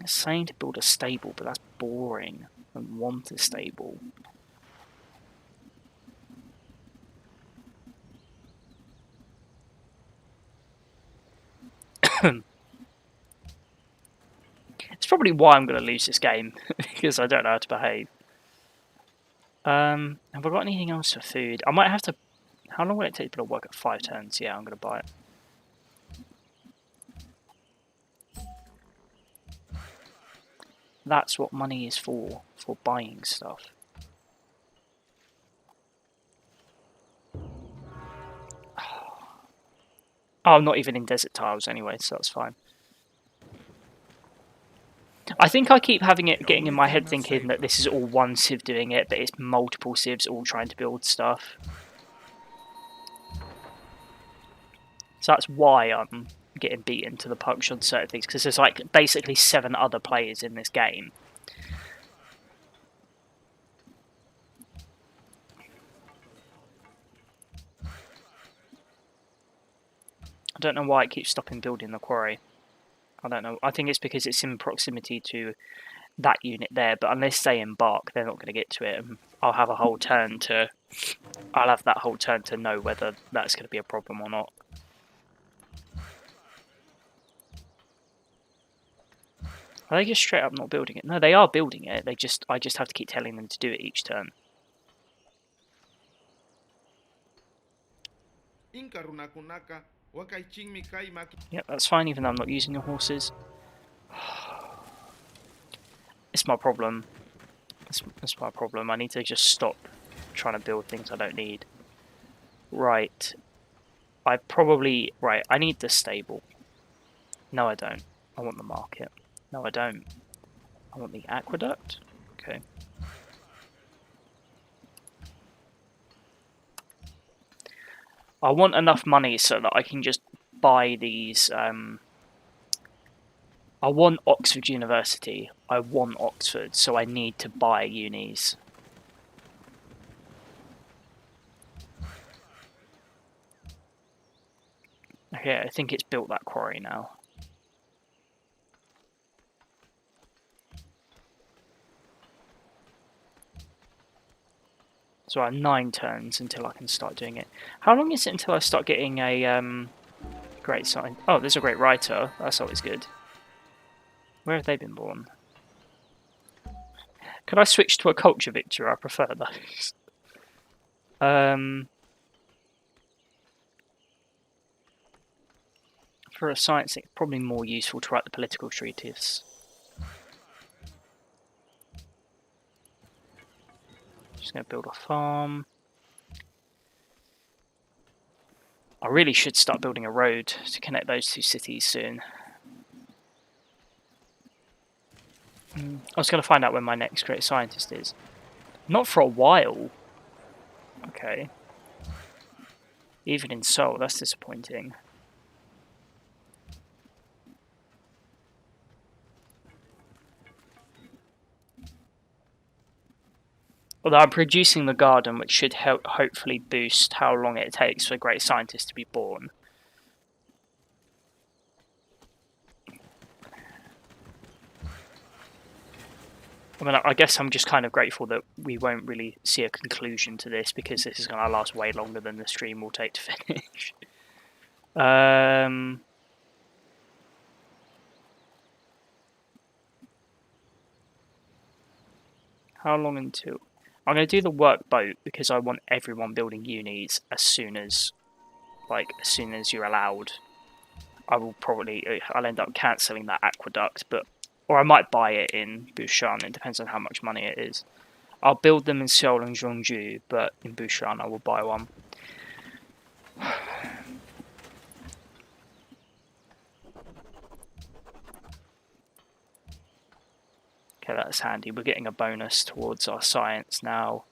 Speaker 1: It's saying to build a stable, but that's boring. I don't want a stable. It's probably why I'm going to lose this game, because I don't know how to behave. Have I got anything else for food? I might have to... How long will it take to work at 5 turns? Yeah, I'm going to buy it. That's what money is for buying stuff. Oh, I'm not even in desert tiles anyway, so that's fine. I think I keep getting in my head thinking that this is all one civ doing it, but it's multiple civs all trying to build stuff. So that's why I'm getting beaten to the punch on certain things, because there's like basically 7 other players in this game. I don't know why it keeps stopping building the quarry. I don't know. I think it's because it's in proximity to that unit there, but unless they embark, they're not going to get to it. And I'll have that whole turn to know whether that's going to be a problem or not. Are they just straight up not building it? No, they are building it. I just have to keep telling them to do it each turn. Yep, that's fine, even though I'm not using the horses. It's my problem. That's my problem. I need to just stop trying to build things I don't need. Right. I need the stable. No, I don't. I want the market. No, I don't. I want the aqueduct. Okay. I want enough money so that I can just buy these. I want Oxford University. I want Oxford, so I need to buy unis. Okay, I think it's built that quarry now. So I have 9 turns until I can start doing it. How long is it until I start getting a great sign? Oh, there's a great writer. That's always good. Where have they been born? Could I switch to a culture victor? I prefer those. For a science, it's probably more useful to write the political treatise. Just going to build a farm. I really should start building a road to connect those 2 cities soon. I was going to find out when my next great scientist is. Not for a while. Okay. Even in Seoul, that's disappointing. Although I'm producing the garden, which should hopefully boost how long it takes for a great scientist to be born. I mean, I guess I'm just kind of grateful that we won't really see a conclusion to this, because this is going to last way longer than the stream will take to finish. How long until... I'm going to do the work boat because I want everyone building unis as soon as you're allowed. I'll end up cancelling that aqueduct, or I might buy it in Bushan. It depends on how much money it is. I'll build them in Seoul and Jeonju, but in Bushan I will buy one. Okay, that's handy. We're getting a bonus towards our science now.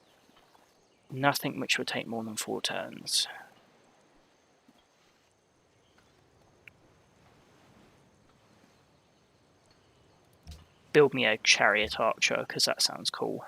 Speaker 1: Nothing which would take more than 4 turns. Build me a chariot archer, because that sounds cool.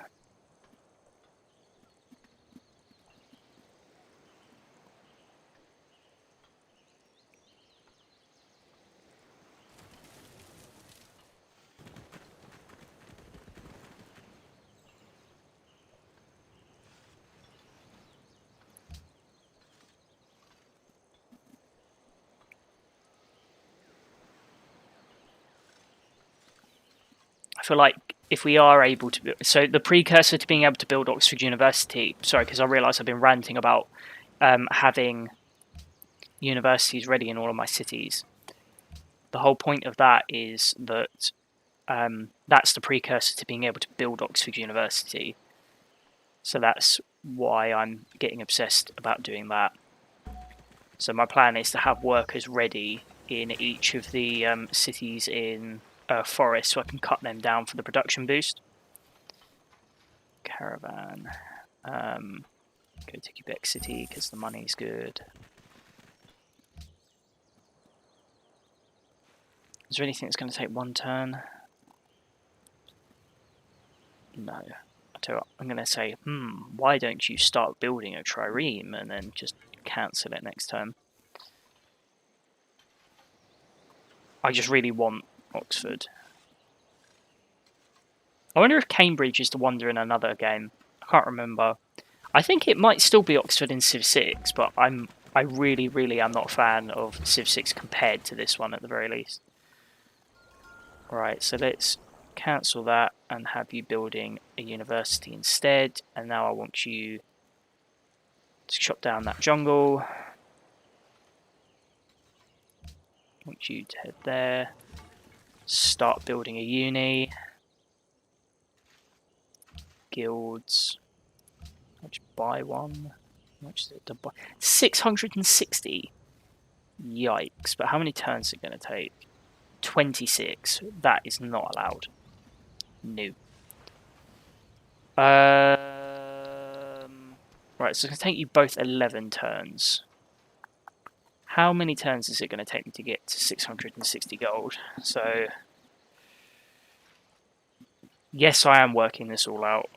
Speaker 1: I feel like if we are able to... So the precursor to being able to build Oxford University... Sorry, because I realise I've been ranting about having universities ready in all of my cities. The whole point of that is that that's the precursor to being able to build Oxford University. So that's why I'm getting obsessed about doing that. So my plan is to have workers ready in each of the cities in Forest, so I can cut them down for the production boost. Caravan. Go to Quebec City because the money's good. Is there anything that's going to take 1 turn? No. I tell you what, I'm going to say, why don't you start building a trireme and then just cancel it next turn? I just really want Oxford. I wonder if Cambridge is the wonder in another game. I can't remember. I think it might still be Oxford in Civ 6, but I really, really am not a fan of Civ 6 compared to this one at the very least. Right, so let's cancel that and have you building a university instead. And now I want you to chop down that jungle. I want you to head there. Start building a uni. Guilds. I'll just buy one. How much is it to buy? 660. Yikes! But how many turns is it going to take? 26. That is not allowed. No. Right, so it's going to take you both 11 turns. How many turns is it going to take me to get to 660 gold? So, yes, I am working this all out.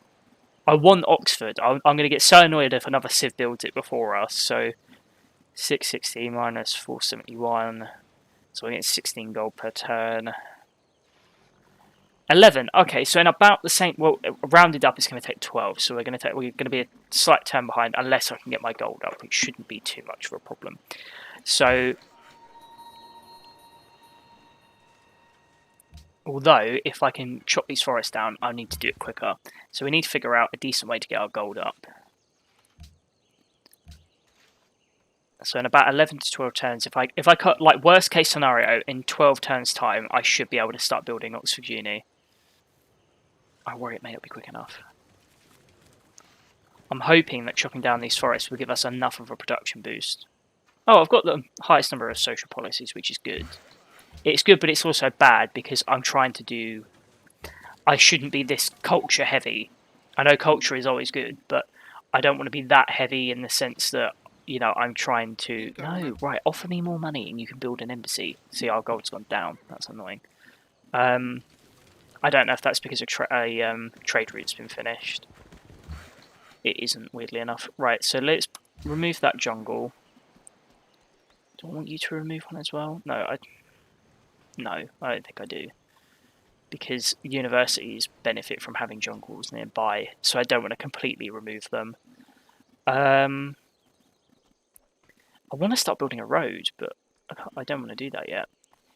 Speaker 1: I want Oxford. I'm going to get so annoyed if another Civ builds it before us. So, 660 minus 471. So I get 16 gold per turn. 11. Okay, so in about the same. Well, rounded up, it's going to take 12. So we're going to be a slight turn behind, unless I can get my gold up, which shouldn't be too much of a problem. So, although if I can chop these forests down, I need to do it quicker. So we need to figure out a decent way to get our gold up. So in about 11 to 12 turns, if I cut, like, worst case scenario, in 12 turns time, I should be able to start building Oxford Uni. I worry it may not be quick enough. I'm hoping that chopping down these forests will give us enough of a production boost. Oh, I've got the highest number of social policies, which is good. It's good, but it's also bad because I'm trying to do... I shouldn't be this culture heavy. I know culture is always good, but I don't want to be that heavy in the sense that, you know, I'm trying to... No, right, offer me more money and you can build an embassy. See, our gold's gone down. That's annoying. I don't know if that's because a trade route's been finished. It isn't, weirdly enough. Right, so let's remove that jungle. Do I want you to remove one as well? No, I don't think I do. Because universities benefit from having jungles nearby, so I don't want to completely remove them. I want to start building a road, but I don't want to do that yet.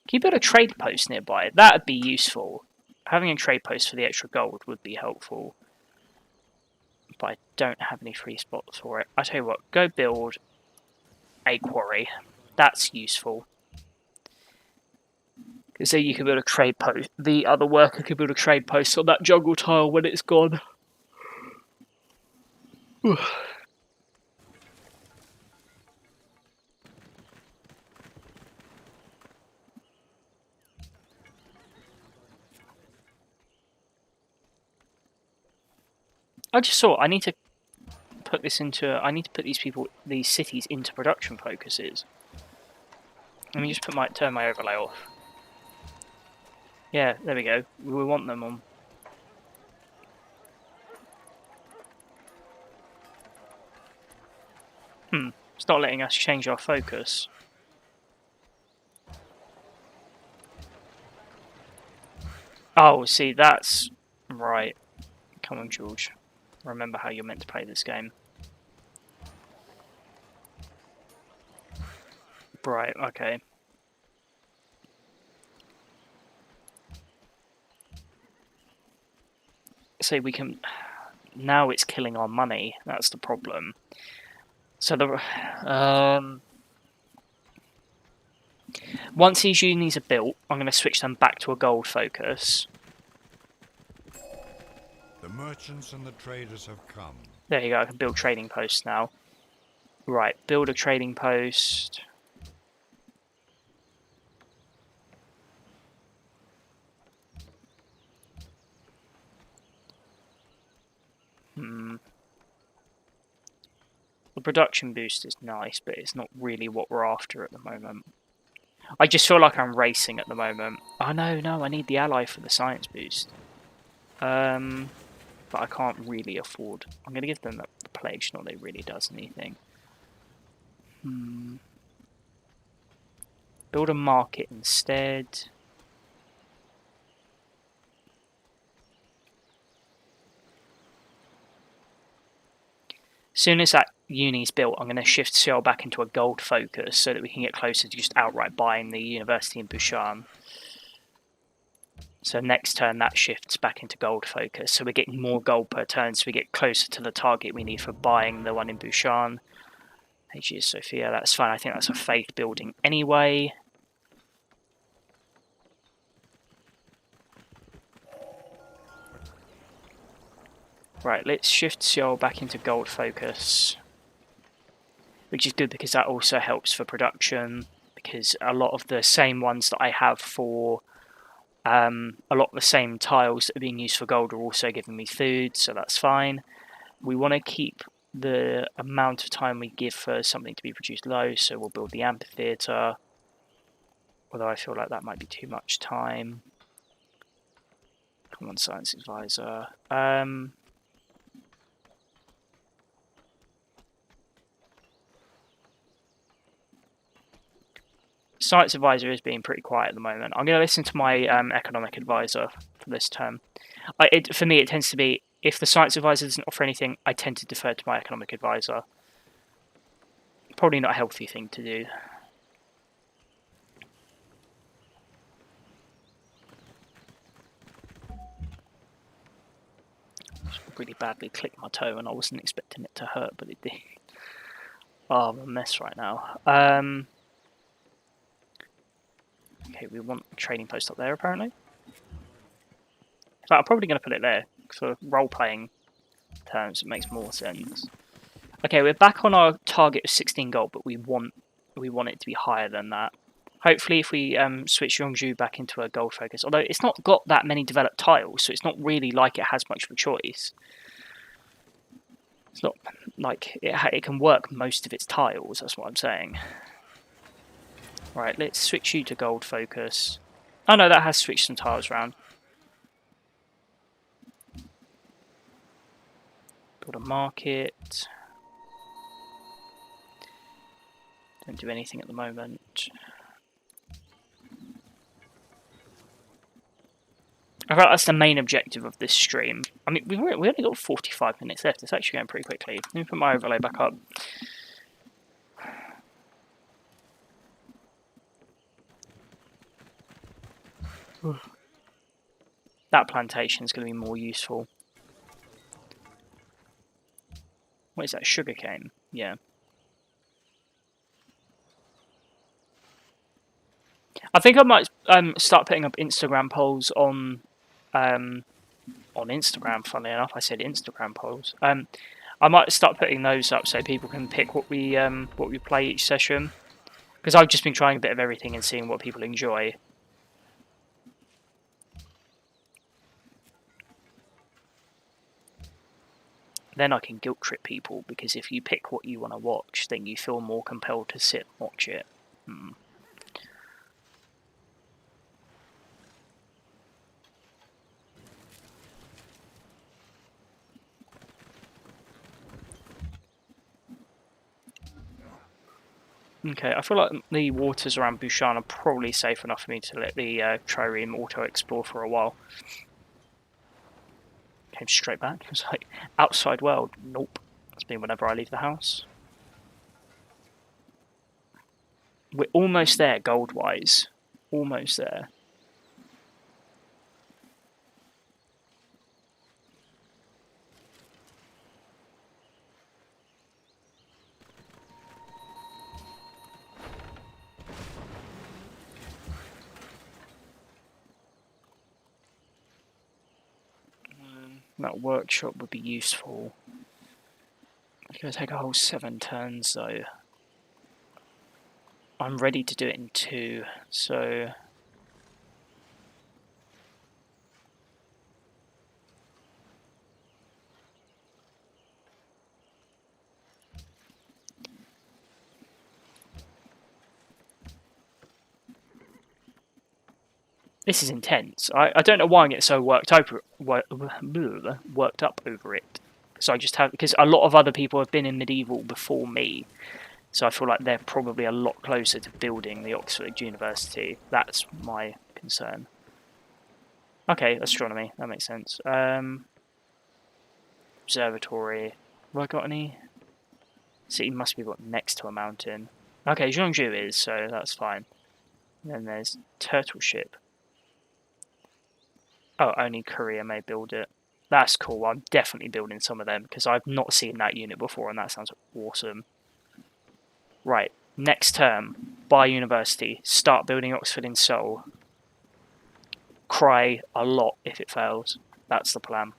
Speaker 1: Can you build a trade post nearby? That would be useful. Having a trade post for the extra gold would be helpful. But I don't have any free spots for it. I tell you what, go build a quarry. That's useful. Because there you can build a trade post. The other worker can build a trade post on that jungle tile when it's gone. I just saw I need to put this into. I need to put these cities into production focuses. Let me just turn my overlay off. Yeah, there we go. We want them on. It's not letting us change our focus. Oh, see, that's right. Come on, George. Remember how you're meant to play this game. Right, okay. See, we can... Now it's killing our money. That's the problem. So once these unis are built, I'm going to switch them back to a gold focus.
Speaker 2: The merchants and the traders have come.
Speaker 1: There you go, I can build trading posts now. Right, build a trading post. The production boost is nice, but it's not really what we're after at the moment. I just feel like I'm racing at the moment. Oh no, I need the ally for the science boost. But I can't really afford. I'm going to give them the plague, not that it really does anything. Build a market instead. As soon as that uni's built, I'm going to shift Seoul back into a gold focus so that we can get closer to just outright buying the university in Bushan. So next turn that shifts back into gold focus. So we're getting more gold per turn, so we get closer to the target we need for buying the one in Bushan. Hagia Sophia, that's fine. I think that's a faith building anyway. Right, let's shift Seoul back into gold focus. Which is good because that also helps for production. Because a lot of the same ones that I have for... a lot of the same tiles that are being used for gold are also giving me food, so that's fine. We want to keep the amount of time we give for something to be produced low, so we'll build the amphitheatre. Although I feel like that might be too much time. Come on, Science Advisor. Science Advisor is being pretty quiet at the moment. I'm going to listen to my Economic Advisor for this term. For me, it tends to be, if the Science Advisor doesn't offer anything, I tend to defer to my Economic Advisor. Probably not a healthy thing to do. Just really badly clicked my toe and I wasn't expecting it to hurt, but it did. Oh, I'm a mess right now. Okay, we want a trading post up there, apparently. So I'm probably going to put it there. For role-playing terms, it makes more sense. Okay, we're back on our target of 16 gold, but we want it to be higher than that. Hopefully, if we switch Yongju back into a gold focus, although it's not got that many developed tiles, so it's not really like it has much of a choice. It's not like it can work most of its tiles, that's what I'm saying. Right, let's switch you to gold focus. Oh no, that has switched some tiles around. Build a market. Don't do anything at the moment. I thought that's the main objective of this stream. I mean, we only got 45 minutes left. It's actually going pretty quickly. Let me put my overlay back up. That plantation is going to be more useful. What is that? Sugarcane? Yeah. I think I might start putting up Instagram polls on Instagram. Funnily enough, I said Instagram polls. I might start putting those up so people can pick what we play each session. Because I've just been trying a bit of everything and seeing what people enjoy. Then I can guilt trip people, because if you pick what you want to watch, then you feel more compelled to sit and watch it. Okay, I feel like the waters around Bushan are probably safe enough for me to let the trireme auto-explore for a while. Came straight back. It was like, outside world. Nope. That's been whenever I leave the house. We're almost there, gold-wise. Almost there. That workshop would be useful. It's going to take a whole 7 turns, though. I'm ready to do it in 2, so... This is intense. I don't know why I get so worked up over it. So I just have, because a lot of other people have been in medieval before me, so I feel like they're probably a lot closer to building the Oxford University. That's my concern. Okay, astronomy, that makes sense. Observatory. Have I got any? City must be what, next to a mountain. Okay, Zhongzhou is, so that's fine. And then there's Turtle Ship. Oh, only Korea may build it. That's cool. I'm definitely building some of them because I've not seen that unit before, and that sounds awesome. Right, next term, buy university, start building Oxford in Seoul. Cry a lot if it fails. That's the plan.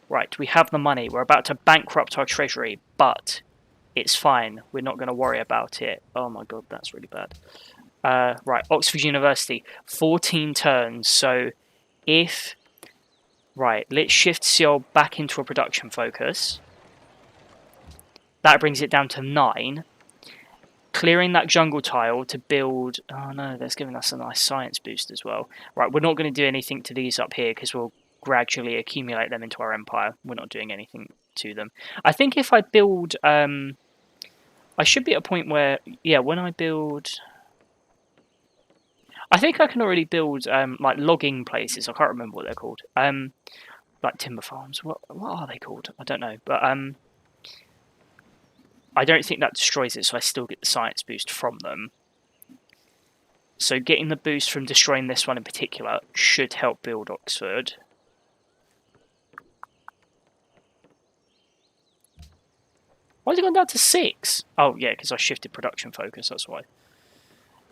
Speaker 1: Right, we have the money. We're about to bankrupt our treasury, but it's fine. We're not going to worry about it. Oh my god, that's really bad. Right, Oxford University, 14 turns. So if... Right, let's shift Seoul back into a production focus. That brings it down to 9. Clearing that jungle tile to build... Oh no, that's giving us a nice science boost as well. Right, we're not going to do anything to these up here because we'll gradually accumulate them into our empire. We're not doing anything to them. I think if I build... I should be at a point where... Yeah, when I build... I think I can already build like logging places. I can't remember what they're called. Like timber farms. What are they called? I don't know. But I don't think that destroys it, so I still get the science boost from them. So getting the boost from destroying this one in particular should help build Oxford. Why has it gone down to 6? Oh yeah, because I shifted production focus, that's why.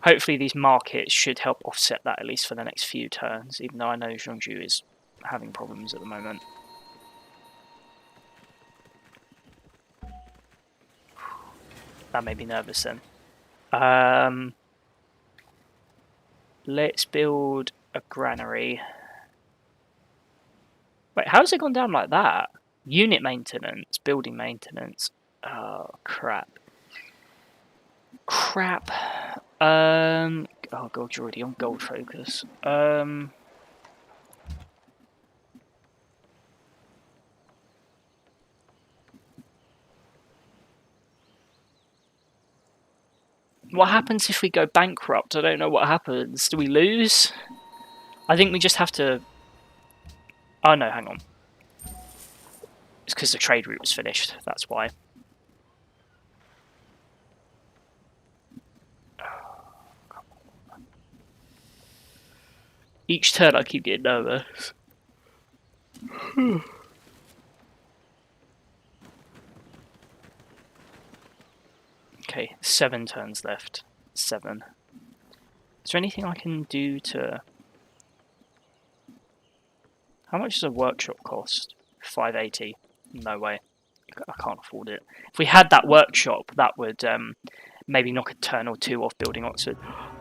Speaker 1: Hopefully these markets should help offset that at least for the next few turns, even though I know Zhongzhou is having problems at the moment. That made me nervous then. Let's build a granary. Wait, how's it gone down like that? Unit maintenance, building maintenance. Oh, crap. Crap. Oh god, you're already on gold focus. What happens if we go bankrupt? I don't know what happens. Do we lose? I think we just have to... Oh no, hang on. It's because the trade route was finished, that's why. Each turn I keep getting nervous. Okay, 7 turns left. 7. Is there anything I can do to... How much does a workshop cost? 580. No way. I can't afford it. If we had that workshop, that would maybe knock a turn or two off building Oxford.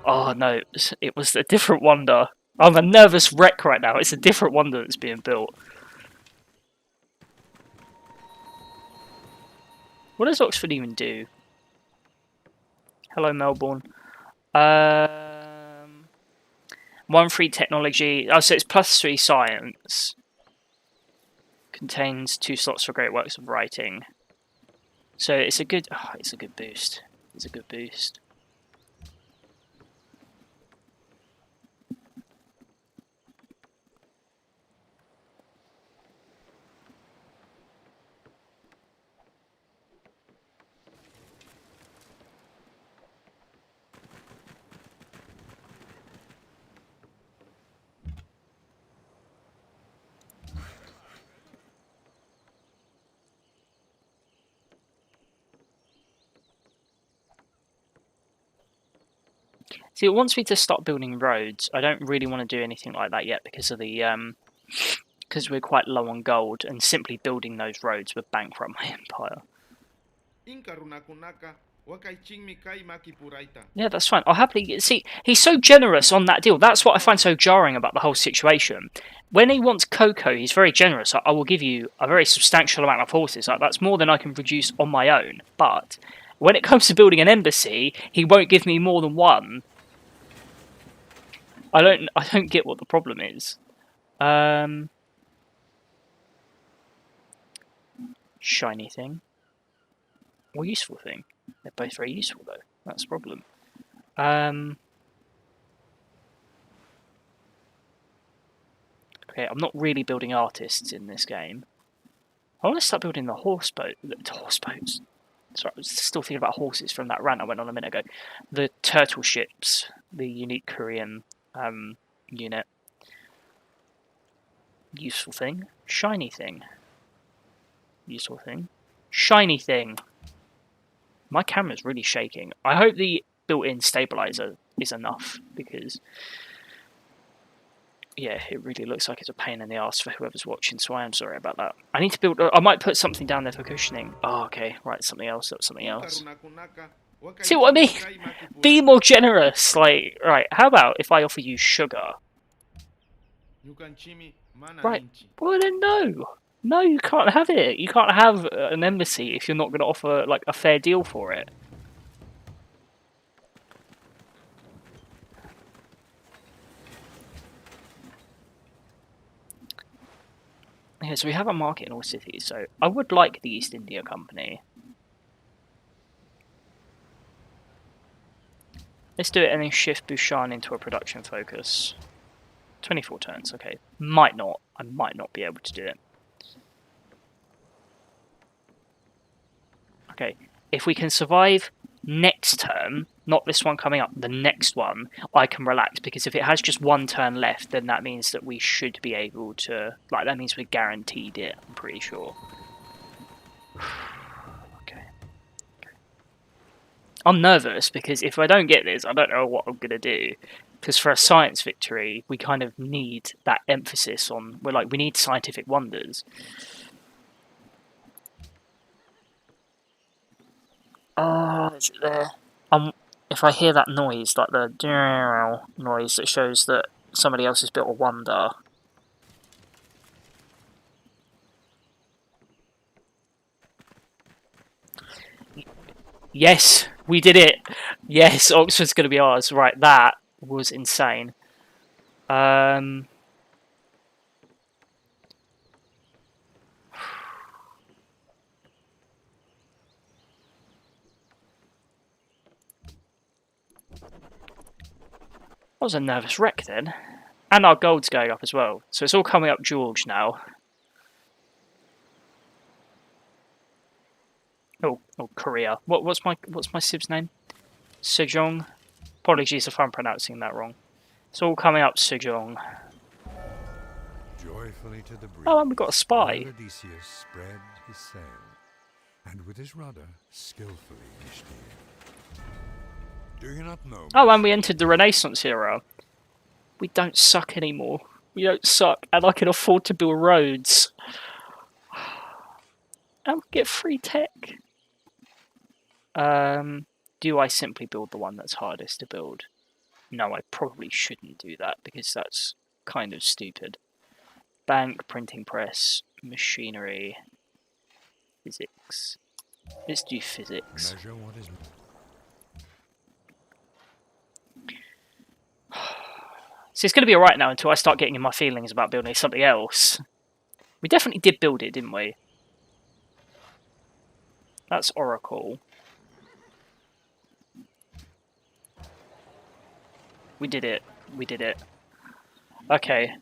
Speaker 1: Oh no, it was a different wonder. I'm a nervous wreck right now. It's a different wonder that's being built. What does Oxford even do? Hello, Melbourne. 1-3 technology. Oh, so it's +3 science. Contains 2 slots for great works of writing. So it's a good. Oh, it's a good boost. It's a good boost. See, it wants me to start building roads. I don't really want to do anything like that yet because of the because we're quite low on gold, and simply building those roads would bankrupt my empire. Yeah, that's fine. I'll happily see. He's so generous on that deal. That's what I find so jarring about the whole situation. When he wants cocoa, he's very generous. I will give you a very substantial amount of horses. Like, that's more than I can produce on my own. But when it comes to building an embassy, he won't give me more than one. I don't get what the problem is. Shiny thing. Or useful thing. They're both very useful though. That's the problem. Okay, I'm not really building artists in this game. I want to start building the horse boats. Sorry, I was still thinking about horses from that rant I went on a minute ago. The turtle ships, the unique Korean unit. Useful thing. Shiny thing. Useful thing. Shiny thing. My camera's really shaking. I hope the built-in stabilizer is enough, because yeah, it really looks like it's a pain in the ass for whoever's watching, so I am sorry about that. I need to build... I might put something down there for cushioning. Oh, okay. Right, something else. That's something else. See what I mean? Be more generous. Like, right, how about if I offer you sugar? Right. Well, then no. No, you can't have it. You can't have an embassy if you're not going to offer, like, a fair deal for it. Yeah, so we have a market in all cities, so I would like the East India Company. Let's do it and then shift Bhushan into a production focus. 24 turns, okay. Might not. I might not be able to do it. Okay, if we can survive next turn, not this one coming up, the next one, I can relax, because if it has just one turn left, then that means that we should be able to, like, that means we're guaranteed it, I'm pretty sure. Okay. I'm nervous, because if I don't get this, I don't know what I'm going to do. Because for a science victory, we kind of need that emphasis on, we need scientific wonders. Oh, is it there? If I hear that noise, like the noise that shows that somebody else has built a wonder. Yes, we did it. Yes, Oxford's going to be ours. Right, that was insane. I was a nervous wreck then. And our gold's going up as well. So it's all coming up George now. Oh, Korea. What's my Civ's name? Sejong. Apologies if I'm pronouncing that wrong. It's all coming up Sejong.
Speaker 2: Joyfully to the breeze,
Speaker 1: Oh, and we've got a spy.
Speaker 2: Odysseus spread his sail, and with his rudder skillfully he steered. Do you not know?
Speaker 1: Oh, and we entered the Renaissance era. We don't suck anymore. We don't suck, and I can afford to build roads. And we get free tech. Do I simply build the one that's hardest to build? No, I probably shouldn't do that because that's kind of stupid. Bank, printing press, machinery, physics. Let's do physics.
Speaker 2: Measure what is.
Speaker 1: So it's going to be alright now until I start getting in my feelings about building something else. We definitely did build it, didn't we? That's Oracle. We did it. We did it. Okay.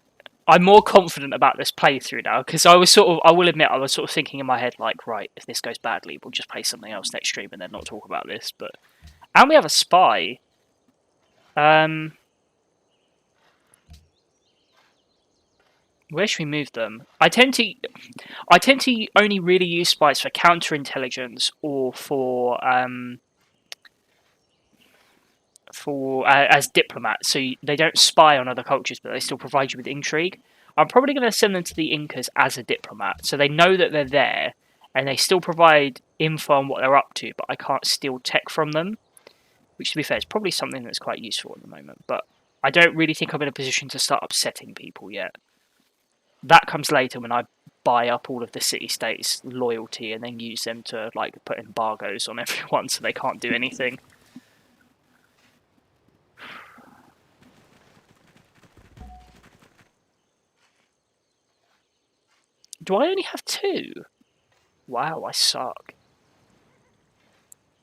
Speaker 1: I'm more confident about this playthrough now, because I will admit, I was sort of thinking in my head, like, right, if this goes badly, we'll just play something else next stream and then not talk about this, but... And we have a spy. Where should we move them? I tend to only really use spies for counterintelligence or for as diplomats, so they don't spy on other cultures, but they still provide you with intrigue. I'm probably going to send them to the Incas as a diplomat, so they know that they're there, and they still provide info on what they're up to, but I can't steal tech from them, which, to be fair, is probably something that's quite useful at the moment, but I don't really think I'm in a position to start upsetting people yet. That comes later when I buy up all of the city-states' loyalty and then use them to like put embargoes on everyone so they can't do anything. Do I only have 2? Wow, I suck.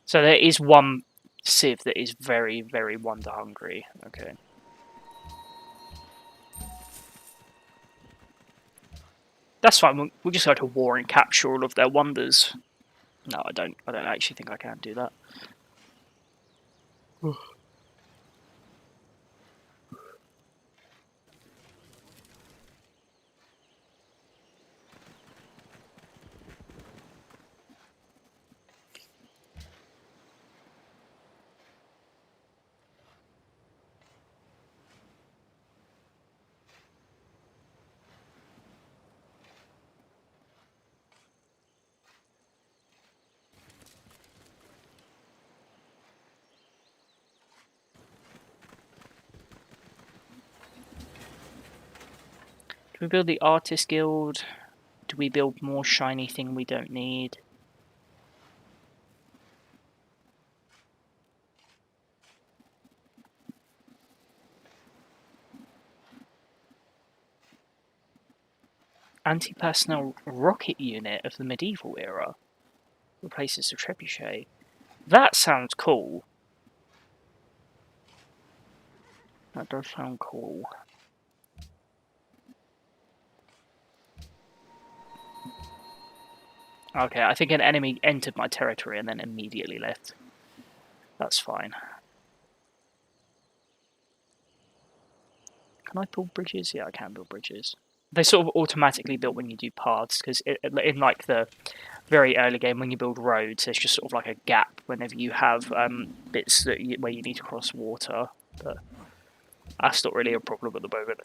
Speaker 1: So there is one civ that is very, very wonder hungry. Okay. That's fine. We'll just go to war and capture all of their wonders. No, I don't actually think I can do that. Do we build the Artist Guild? Do we build more shiny thing we don't need? Anti-personnel rocket unit of the medieval era. Replaces the trebuchet. That sounds cool. That does sound cool. Okay, I think an enemy entered my territory and then immediately left. That's fine. Can I build bridges? Yeah, I can build bridges. They sort of automatically built when you do paths, because in like the very early game, when you build roads, there's just sort of like a gap whenever you have bits where you need to cross water. But that's not really a problem at the moment.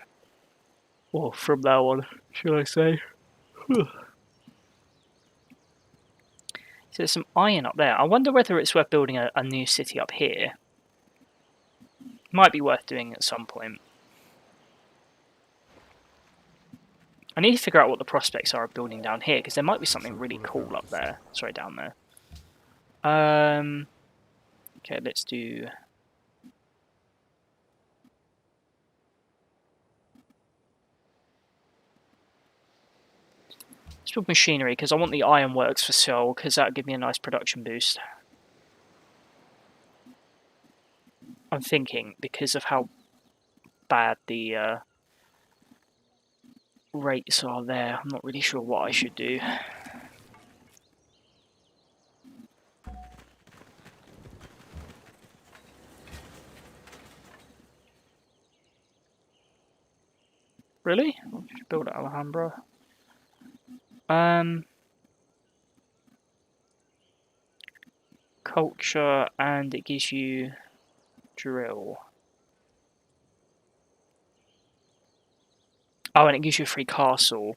Speaker 1: Or from now on, should I say. So there's some iron up there. I wonder whether it's worth building a new city up here. Might be worth doing at some point. I need to figure out what the prospects are of building down here, because there might be something really cool up there. Sorry, down there. Okay, let's do... Let's build machinery, because I want the ironworks for Seoul, because that would give me a nice production boost. I'm thinking, because of how bad the rates are there, I'm not really sure what I should do. Really? I should build at Alhambra. Culture, and it gives you drill. Oh, and it gives you a free castle.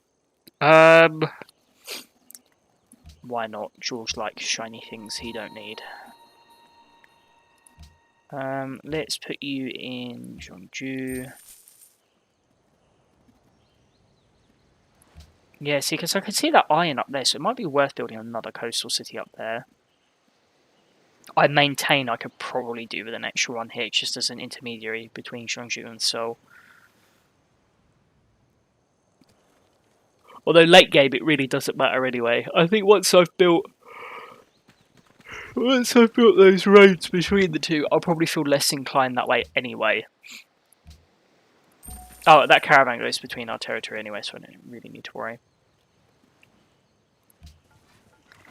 Speaker 1: why not? George likes shiny things he don't need. Let's put you in Jeonju. Yeah, see, because I can see that iron up there, so it might be worth building another coastal city up there. I maintain I could probably do with an extra one here, just as an intermediary between Jeonju and Seoul. Although late game, it really doesn't matter anyway. I think once I've built those roads between the two, I'll probably feel less inclined that way anyway. Oh, that caravan goes between our territory anyway, so I don't really need to worry.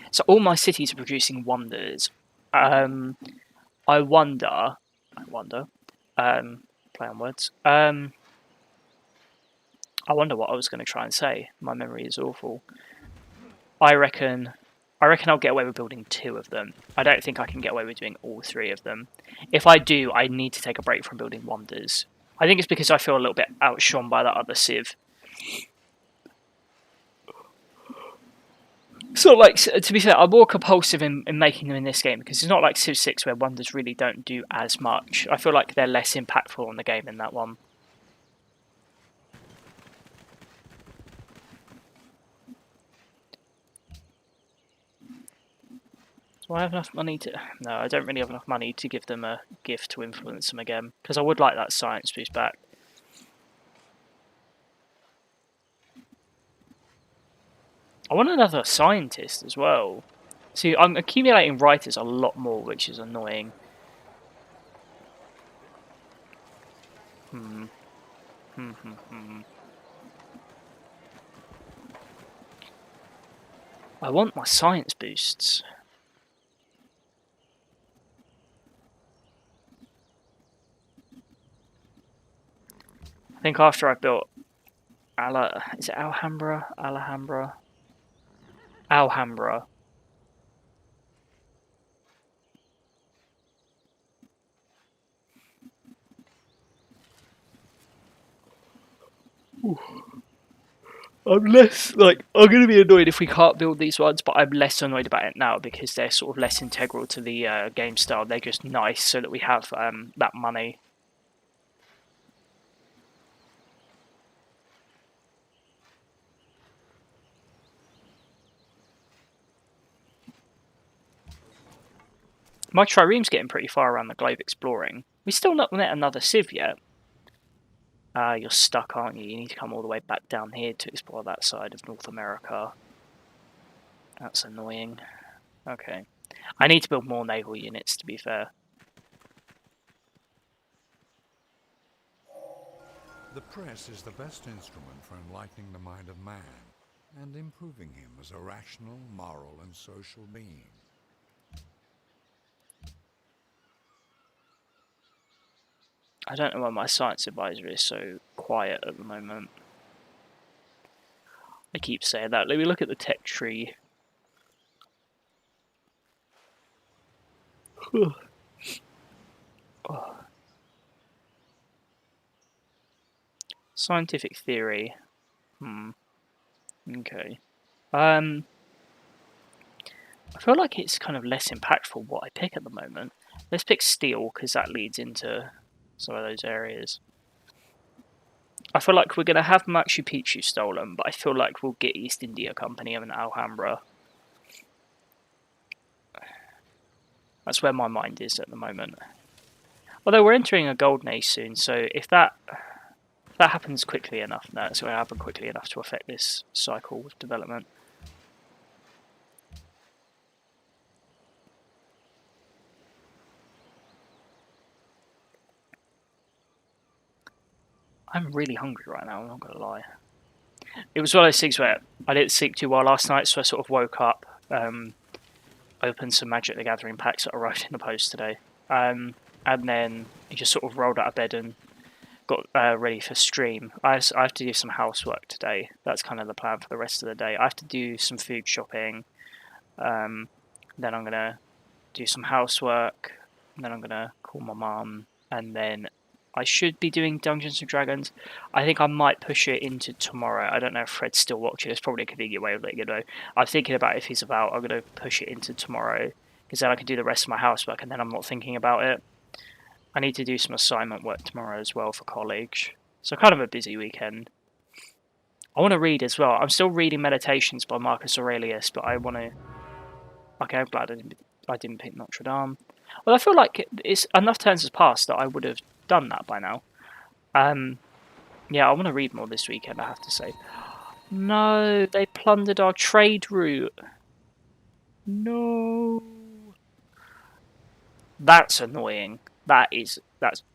Speaker 1: So all my cities are producing wonders. I wonder, play on words. I wonder what I was going to try and say. My memory is awful. I reckon I'll get away with building 2 of them. I don't think I can get away with doing all 3 of them. If I do, I need to take a break from building wonders. I think it's because I feel a little bit outshone by that other Civ. So, like, to be fair, I'm more compulsive in making them in this game because it's not like Civ 6 where wonders really don't do as much. I feel like they're less impactful on the game in that one. Do I have enough money to... No, I don't really have enough money to give them a gift to influence them again. Because I would like that science boost back. I want another scientist as well. See, I'm accumulating writers a lot more, which is annoying. I want my science boosts. I think after I've built is it Alhambra? Alhambra. Ooh. I'm less, like, I'm going to be annoyed if we can't build these ones, but I'm less annoyed about it now because they're sort of less integral to the game style. They're just nice so that we have that money. My trireme's getting pretty far around the globe exploring. We still not met another Civ yet. You're stuck, aren't you? You need to come all the way back down here to explore that side of North America. That's annoying. Okay. I need to build more naval units, to be fair.
Speaker 2: The press is the best instrument for enlightening the mind of man and improving him as a rational, moral, and social being.
Speaker 1: I don't know why my science advisor is so quiet at the moment. I keep saying that. Let me look at the tech tree. Oh. Scientific theory. Okay. I feel like it's kind of less impactful what I pick at the moment. Let's pick steel because that leads into some of those areas. I feel like we're going to have Machu Picchu stolen, but I feel like we'll get East India Company and Alhambra. That's where my mind is at the moment. Although we're entering a golden age soon, so if that happens quickly enough, no, it's going to happen quickly enough to affect this cycle of development. I'm really hungry right now, I'm not going to lie. It was one of those things where I didn't sleep too well last night, so I sort of woke up, opened some Magic the Gathering packs that arrived in the post today, and then I just sort of rolled out of bed and got ready for stream. I have to do some housework today. That's kind of the plan for the rest of the day. I have to do some food shopping, then I'm going to do some housework, and then I'm going to call my mum, and then I should be doing Dungeons and Dragons. I think I might push it into tomorrow. I don't know if Fred's still watching. It's probably a convenient way of letting you know. I'm thinking about if he's about. I'm going to push it into tomorrow because then I can do the rest of my housework and then I'm not thinking about it. I need to do some assignment work tomorrow as well for college. So kind of a busy weekend. I want to read as well. I'm still reading Meditations by Marcus Aurelius, but I want to... Okay, I'm glad I didn't pick Notre Dame. Well, I feel like it's enough turns has passed that I would have done that by now. Yeah, I want to read more this weekend, I have to say. No, they plundered our trade route. No. That's annoying. That's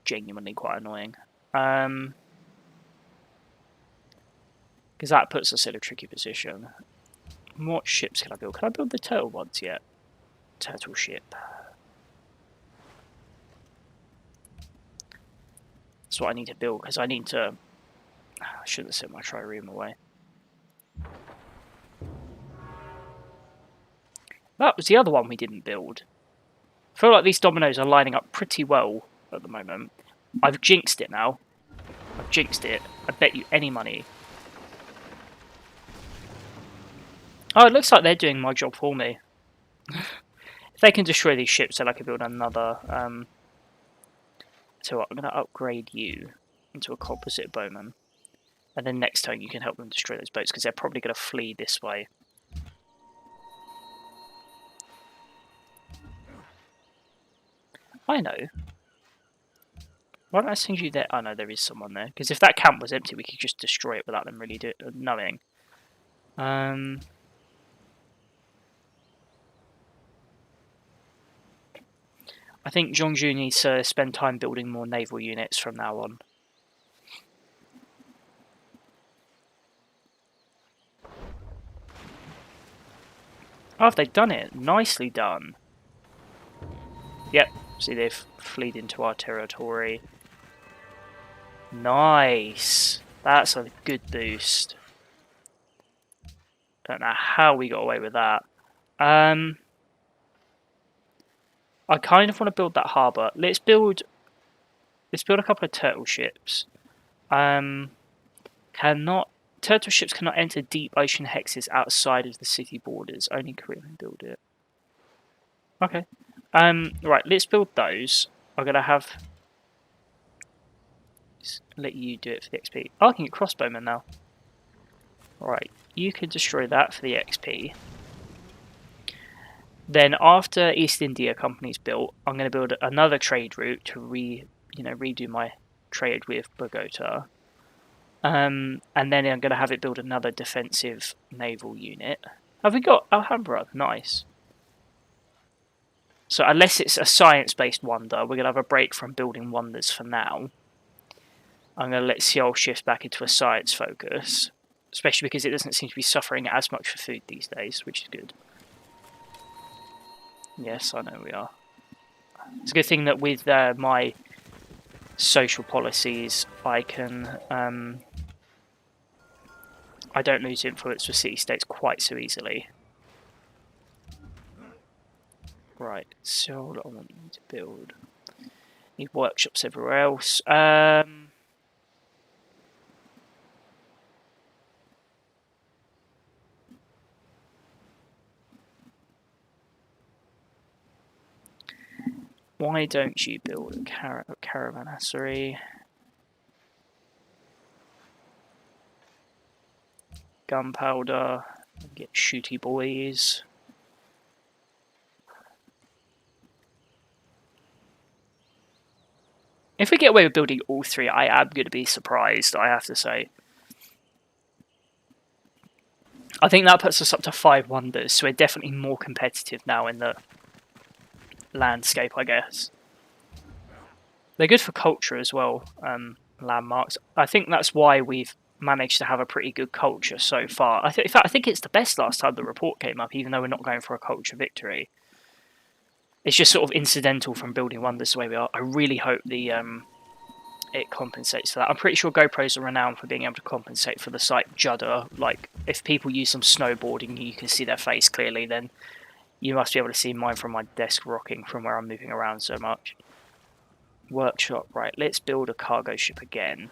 Speaker 1: genuinely quite annoying. Because that puts us in a tricky position. What ships can I build? Can I build the turtle ones yet? Turtle ship. That's what I need to build, because I need to... I shouldn't have sent my trireme away. That was the other one we didn't build. I feel like these dominoes are lining up pretty well at the moment. I've jinxed it now. I've jinxed it. I bet you any money. Oh, it looks like they're doing my job for me. If they can destroy these ships, then I can build another... So I'm going to upgrade you into a composite bowman. And then next turn you can help them destroy those boats, because they're probably going to flee this way. I know. Why don't I send you there? Oh no, there is someone there. Because if that camp was empty, we could just destroy it without them really knowing. I think Zhongzhou needs to spend time building more naval units from now on. Oh, have they done it? Nicely done. Yep, see they've fled into our territory. Nice. That's a good boost. Don't know how we got away with that. I kind of want to build that harbour. Let's build a couple of turtle ships. Turtle ships cannot enter deep ocean hexes outside of the city borders. Only Korea can build it. Okay. Right, let's build those. I'm gonna have... let you do it for the XP. Oh, I can get crossbowmen now. Right, you can destroy that for the XP. Then after East India Company's built, I'm going to build another trade route to redo my trade with Bogota. And then I'm going to have it build another defensive naval unit. Have we got Alhambra? Nice. So unless it's a science-based wonder, we're going to have a break from building wonders for now. I'm going to let Seoul shift back into a science focus, especially because it doesn't seem to be suffering as much for food these days, which is good. Yes, I know we are. It's a good thing that with my social policies, I can... I don't lose influence with city-states quite so easily. Right, so what I want you to build. Need workshops everywhere else. Why don't you build a caravanserai? Gunpowder. Get shooty boys. If we get away with building all three, I am going to be surprised, I have to say. I think that puts us up to 5 wonders, so we're definitely more competitive now in the landscape, I guess. They're good for culture as well, landmarks. I think that's why we've managed to have a pretty good culture so far. In fact, I think it's the best last time the report came up, even though we're not going for a culture victory. It's just sort of incidental from building wonders the way we are. I really hope the it compensates for that. I'm pretty sure GoPros are renowned for being able to compensate for the site judder. Like, if people use some snowboarding and you can see their face clearly, then you must be able to see mine from my desk rocking from where I'm moving around so much. Workshop, right, let's build a cargo ship again.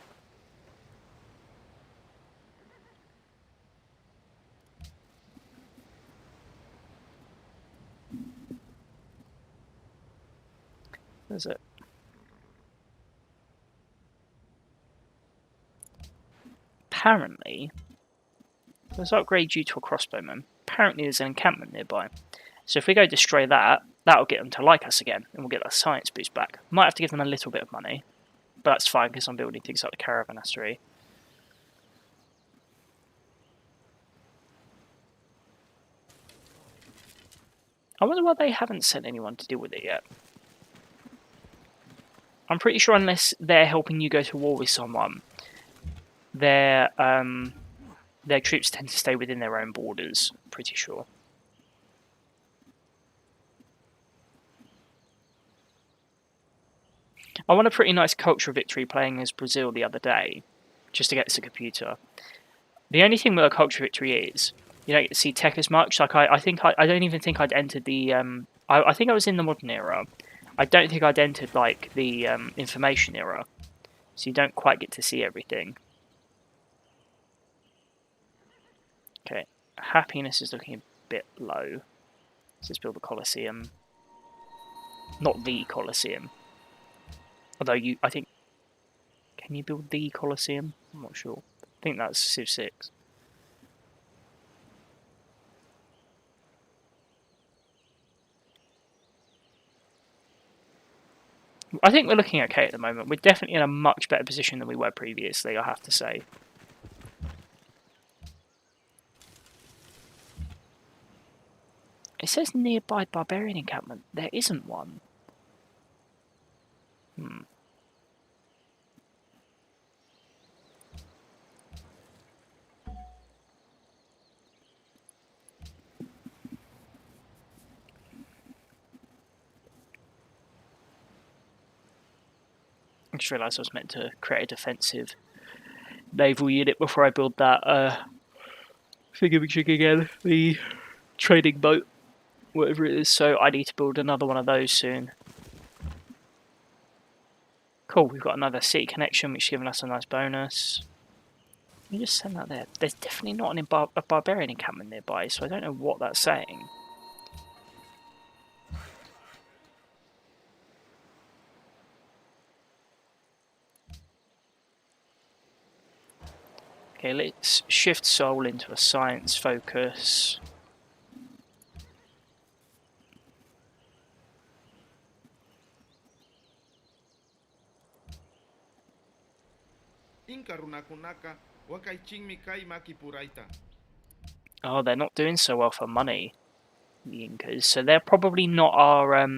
Speaker 1: Where's it? Apparently, let's upgrade you to a crossbowman. Apparently there's an encampment nearby. So if we go destroy that, that'll get them to like us again, and we'll get that science boost back. Might have to give them a little bit of money, but that's fine because I'm building things like the caravanserai. I wonder why they haven't sent anyone to deal with it yet. I'm pretty sure unless they're helping you go to war with someone, their troops tend to stay within their own borders. Pretty sure. I won a pretty nice cultural victory playing as Brazil the other day, just to get to a computer. The only thing with a cultural victory is you don't get to see tech as much. Like I don't even think I'd entered the I think I was in the modern era. I don't think I'd entered like the information era, so you don't quite get to see everything. Okay, happiness is looking a bit low. Let's build the Colosseum. Not the Colosseum. Although I think, can you build the Colosseum? I'm not sure. I think that's Civ 6. I think we're looking okay at the moment. We're definitely in a much better position than we were previously, I have to say. It says nearby barbarian encampment. There isn't one. I just realised I was meant to create a defensive naval unit before I build that thingamajig again, the trading boat, whatever it is, so I need to build another one of those soon. Cool, we've got another city connection which is giving us a nice bonus. Let me just send that there. There's definitely not a barbarian encampment nearby, so I don't know what that's saying. Okay, let's shift Soul into a science focus. Oh, they're not doing so well for money, the Incas, so they're probably not our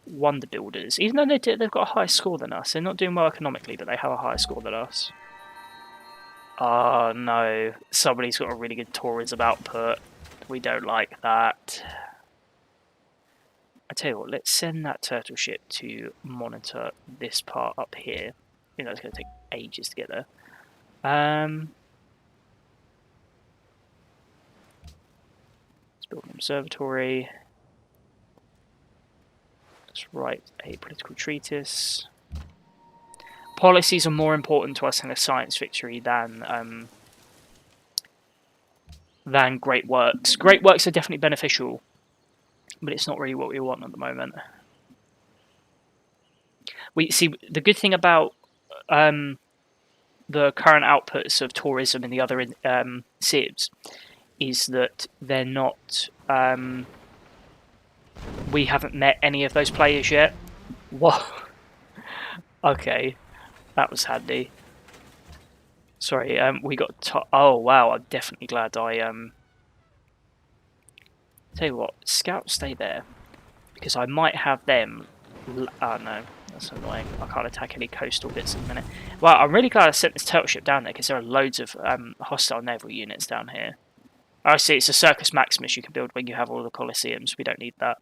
Speaker 1: wonder builders. Even though they've got a higher score than us, they're not doing well economically, but they have a higher score than us. Oh no, somebody's got a really good tourism output. We don't like that. I tell you what, let's send that turtle ship to monitor this part up here. You know, it's going to take ages to get there. Let's build an observatory. Let's write a political treatise. Policies are more important to us in a science victory than great works. Great works are definitely beneficial, but it's not really what we want at the moment. We see the good thing about the current outputs of tourism in the other civs is that they're not. We haven't met any of those players yet. What? Okay, that was handy. Sorry, we got. Oh wow, I'm definitely glad I Tell you what, scouts stay there because I might have them. Oh no, that's annoying. I can't attack any coastal bits at the minute. Well, I'm really glad I sent this turtle ship down there because there are loads of hostile naval units down here. I see, it's a Circus Maximus you can build when you have all the Colosseums. We don't need that.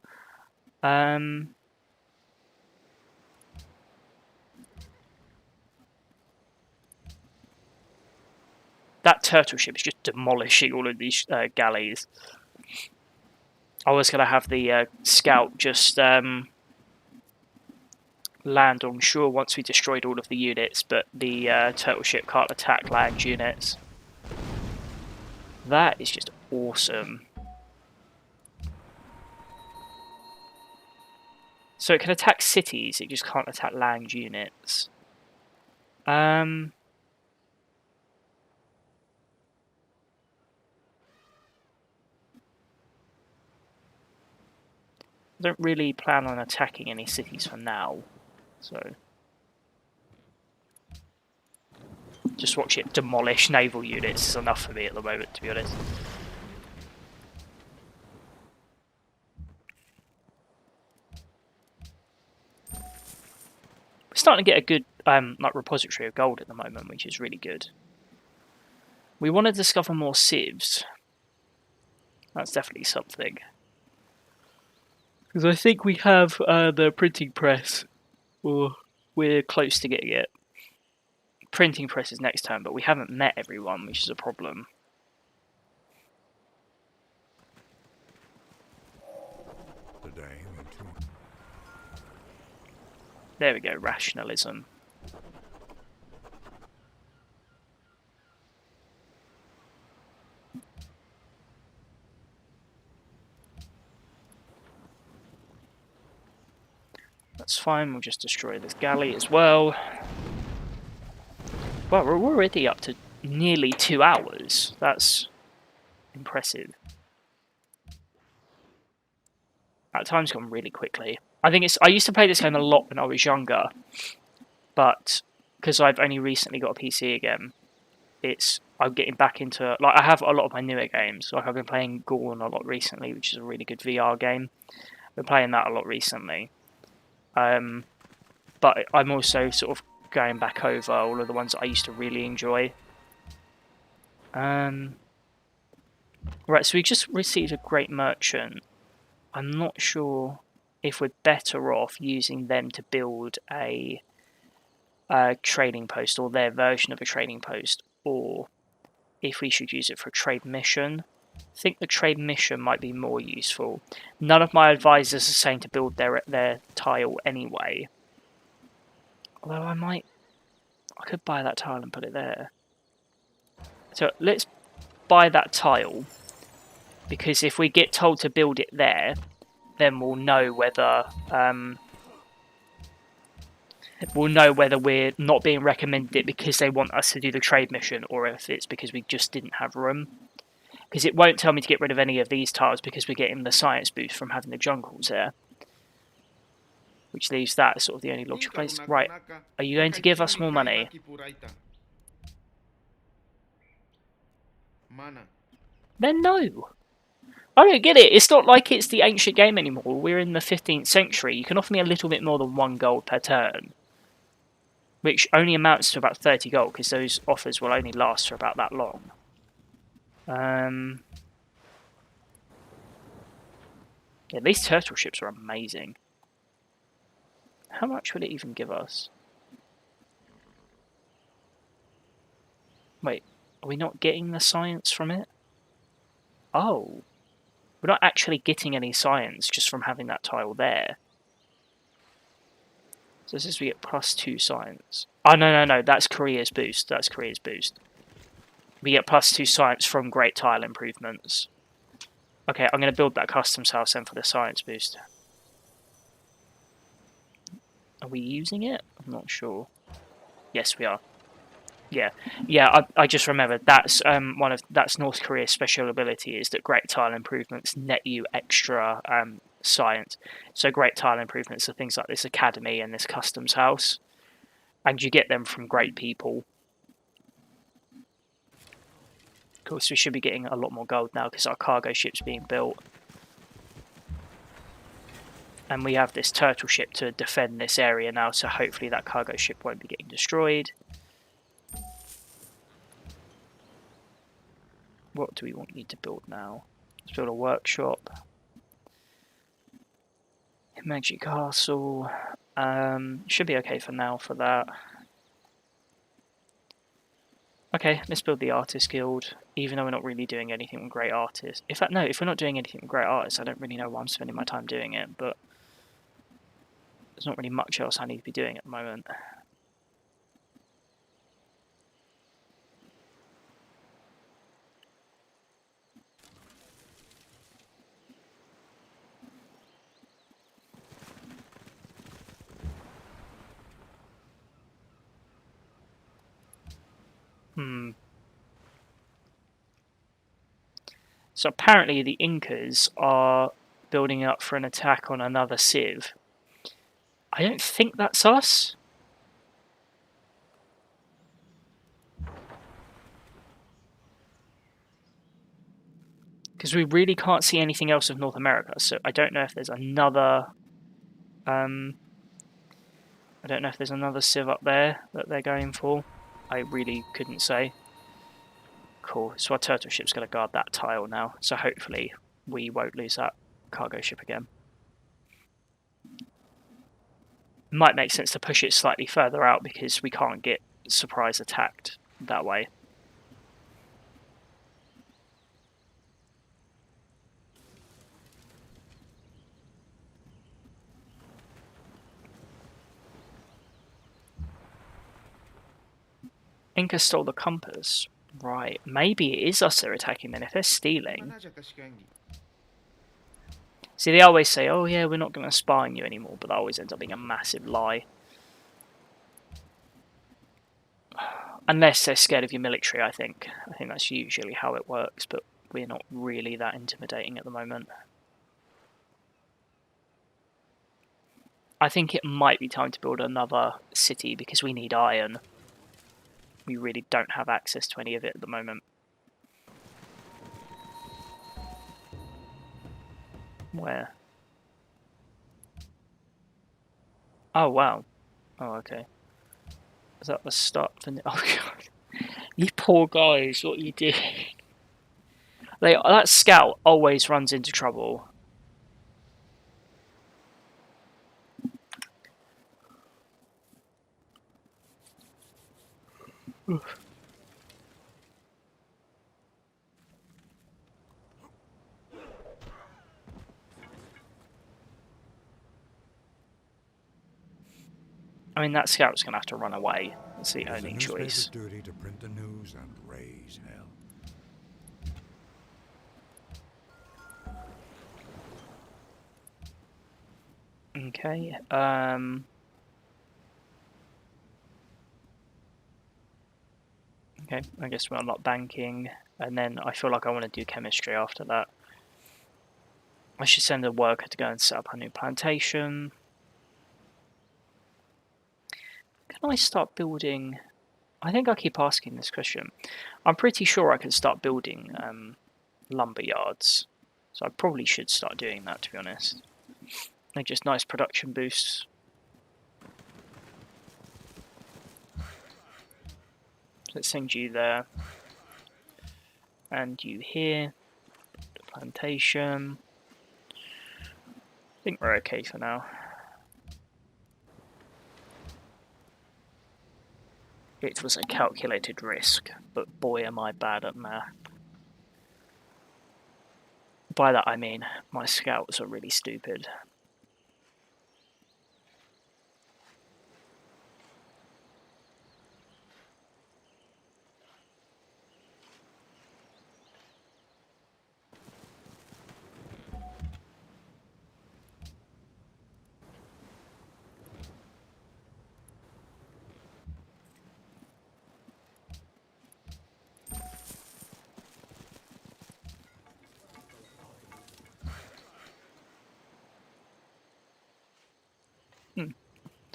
Speaker 1: That turtle ship is just demolishing all of these galleys. I was going to have the scout just land on shore once we destroyed all of the units, but the turtle ship can't attack land units. That is just awesome. So it can attack cities, it just can't attack land units. I don't really plan on attacking any cities for now, so just watch it demolish naval units is enough for me at the moment, to be honest. We're starting to get a good like repository of gold at the moment, which is really good. We want to discover more civs. That's definitely something. Because I think we have the printing press, or we're close to getting it. Printing press is next turn, but we haven't met everyone, which is a problem. There we go, rationalism. That's fine, we'll just destroy this galley as well. Well, we're already up to nearly 2 hours. That's impressive. That time's gone really quickly. I think I used to play this game a lot when I was younger, but because I've only recently got a PC again, I'm getting back into, like, I have a lot of my newer games. Like, I've been playing Gorn a lot recently, which is a really good VR game. I've been playing that a lot recently. But I'm also sort of going back over all of the ones that I used to really enjoy. Right, so we just received a great merchant. I'm not sure if we're better off using them to build a trading post, or their version of a trading post, or if we should use it for a trade mission. I think the trade mission might be more useful. None of my advisors are saying to build their tile anyway. Although I could buy that tile and put it there. So let's buy that tile, because if we get told to build it there, then we'll know whether we're not being recommended it because they want us to do the trade mission, or if it's because we just didn't have room. Because it won't tell me to get rid of any of these tiles because we're getting the science boost from having the jungles there. Which leaves that as sort of the only logical place. Right, are you going to give us more money? Then no. I don't get it. It's not like it's the ancient game anymore. We're in the 15th century. You can offer me a little bit more than 1 gold per turn, which only amounts to about 30 gold, because those offers will only last for about that long. Yeah, these turtle ships are amazing. How much would it even give us? Wait, are we not getting the science from it? Oh. We're not actually getting any science just from having that tile there. So this is we get +2 science. Oh, no, that's Korea's boost. That's Korea's boost. We get +2 science from great tile improvements. Okay, I'm going to build that customs house then for the science boost. Are we using it? I'm not sure. Yes, we are. Yeah, I just remembered that's that's North Korea's special ability, is that great tile improvements net you extra science. So great tile improvements are things like this academy and this customs house, and you get them from great people. Of course, we should be getting a lot more gold now because our cargo ship's being built, and we have this turtle ship to defend this area now. So hopefully that cargo ship won't be getting destroyed. What do we want you to build now? Let's build a workshop. Magic Castle. Should be okay for now for that. Okay, let's build the Artist Guild, even though we're not really doing anything with Great Artists. In fact, no, if we're not doing anything with Great Artists, I don't really know why I'm spending my time doing it, but There's not really much else I need to be doing at the moment. So apparently the Incas are building up for an attack on another civ. I don't think that's us. Because we really can't see anything else of North America, so I don't know if there's another... I don't know if there's another civ up there that they're going for. I really couldn't say. Cool, so our turtle ship's going to guard that tile now, so hopefully we won't lose that cargo ship again. Might make sense to push it slightly further out because we can't get surprise attacked that way. Inca stole the compass. Right, maybe it is us they're attacking then if they're stealing. See, they always say, oh yeah, we're not going to spy on you anymore, but that always ends up being a massive lie. Unless they're scared of your military, I think. I think that's usually how it works, but we're not really that intimidating at the moment. I think it might be time to build another city because we need iron. We really don't have access to any of it at the moment. Where? Oh, wow. Oh, okay. Is that the start? Oh, God. You poor guys, what are you doing? That scout always runs into trouble. Oof. I mean, that scout's going to have to run away. That's the only choice.
Speaker 2: Duty to print the news and raise hell.
Speaker 1: Okay. Okay, I guess we'll unlock banking, and then I feel like I want to do chemistry after that. I should send a worker to go and set up a new plantation. Can I start building... I think I keep asking this question. I'm pretty sure I can start building lumber yards. So I probably should start doing that, to be honest. They're just nice production boosts. Let's send you there. And you here. The plantation. I think we're okay for now. It was a calculated risk, but boy am I bad at math. By that I mean, my scouts are really stupid.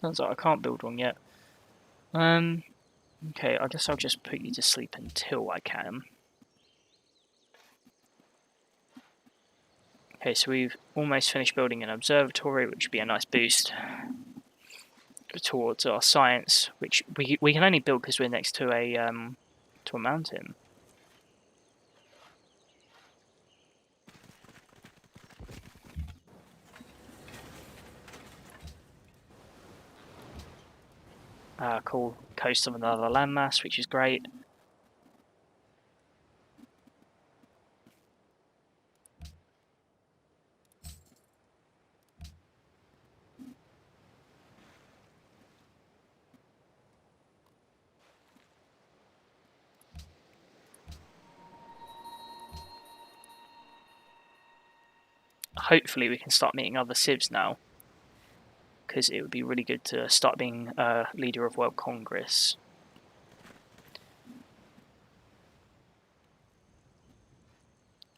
Speaker 1: Turns out I can't build one yet. Okay, I guess I'll just put you to sleep until I can. Okay, so we've almost finished building an observatory, which would be a nice boost towards our science, which we can only build because we're next to a mountain. Cool, coast of another landmass, which is great. hopefully we can start meeting other civs now, because it would be really good to start being leader of World Congress.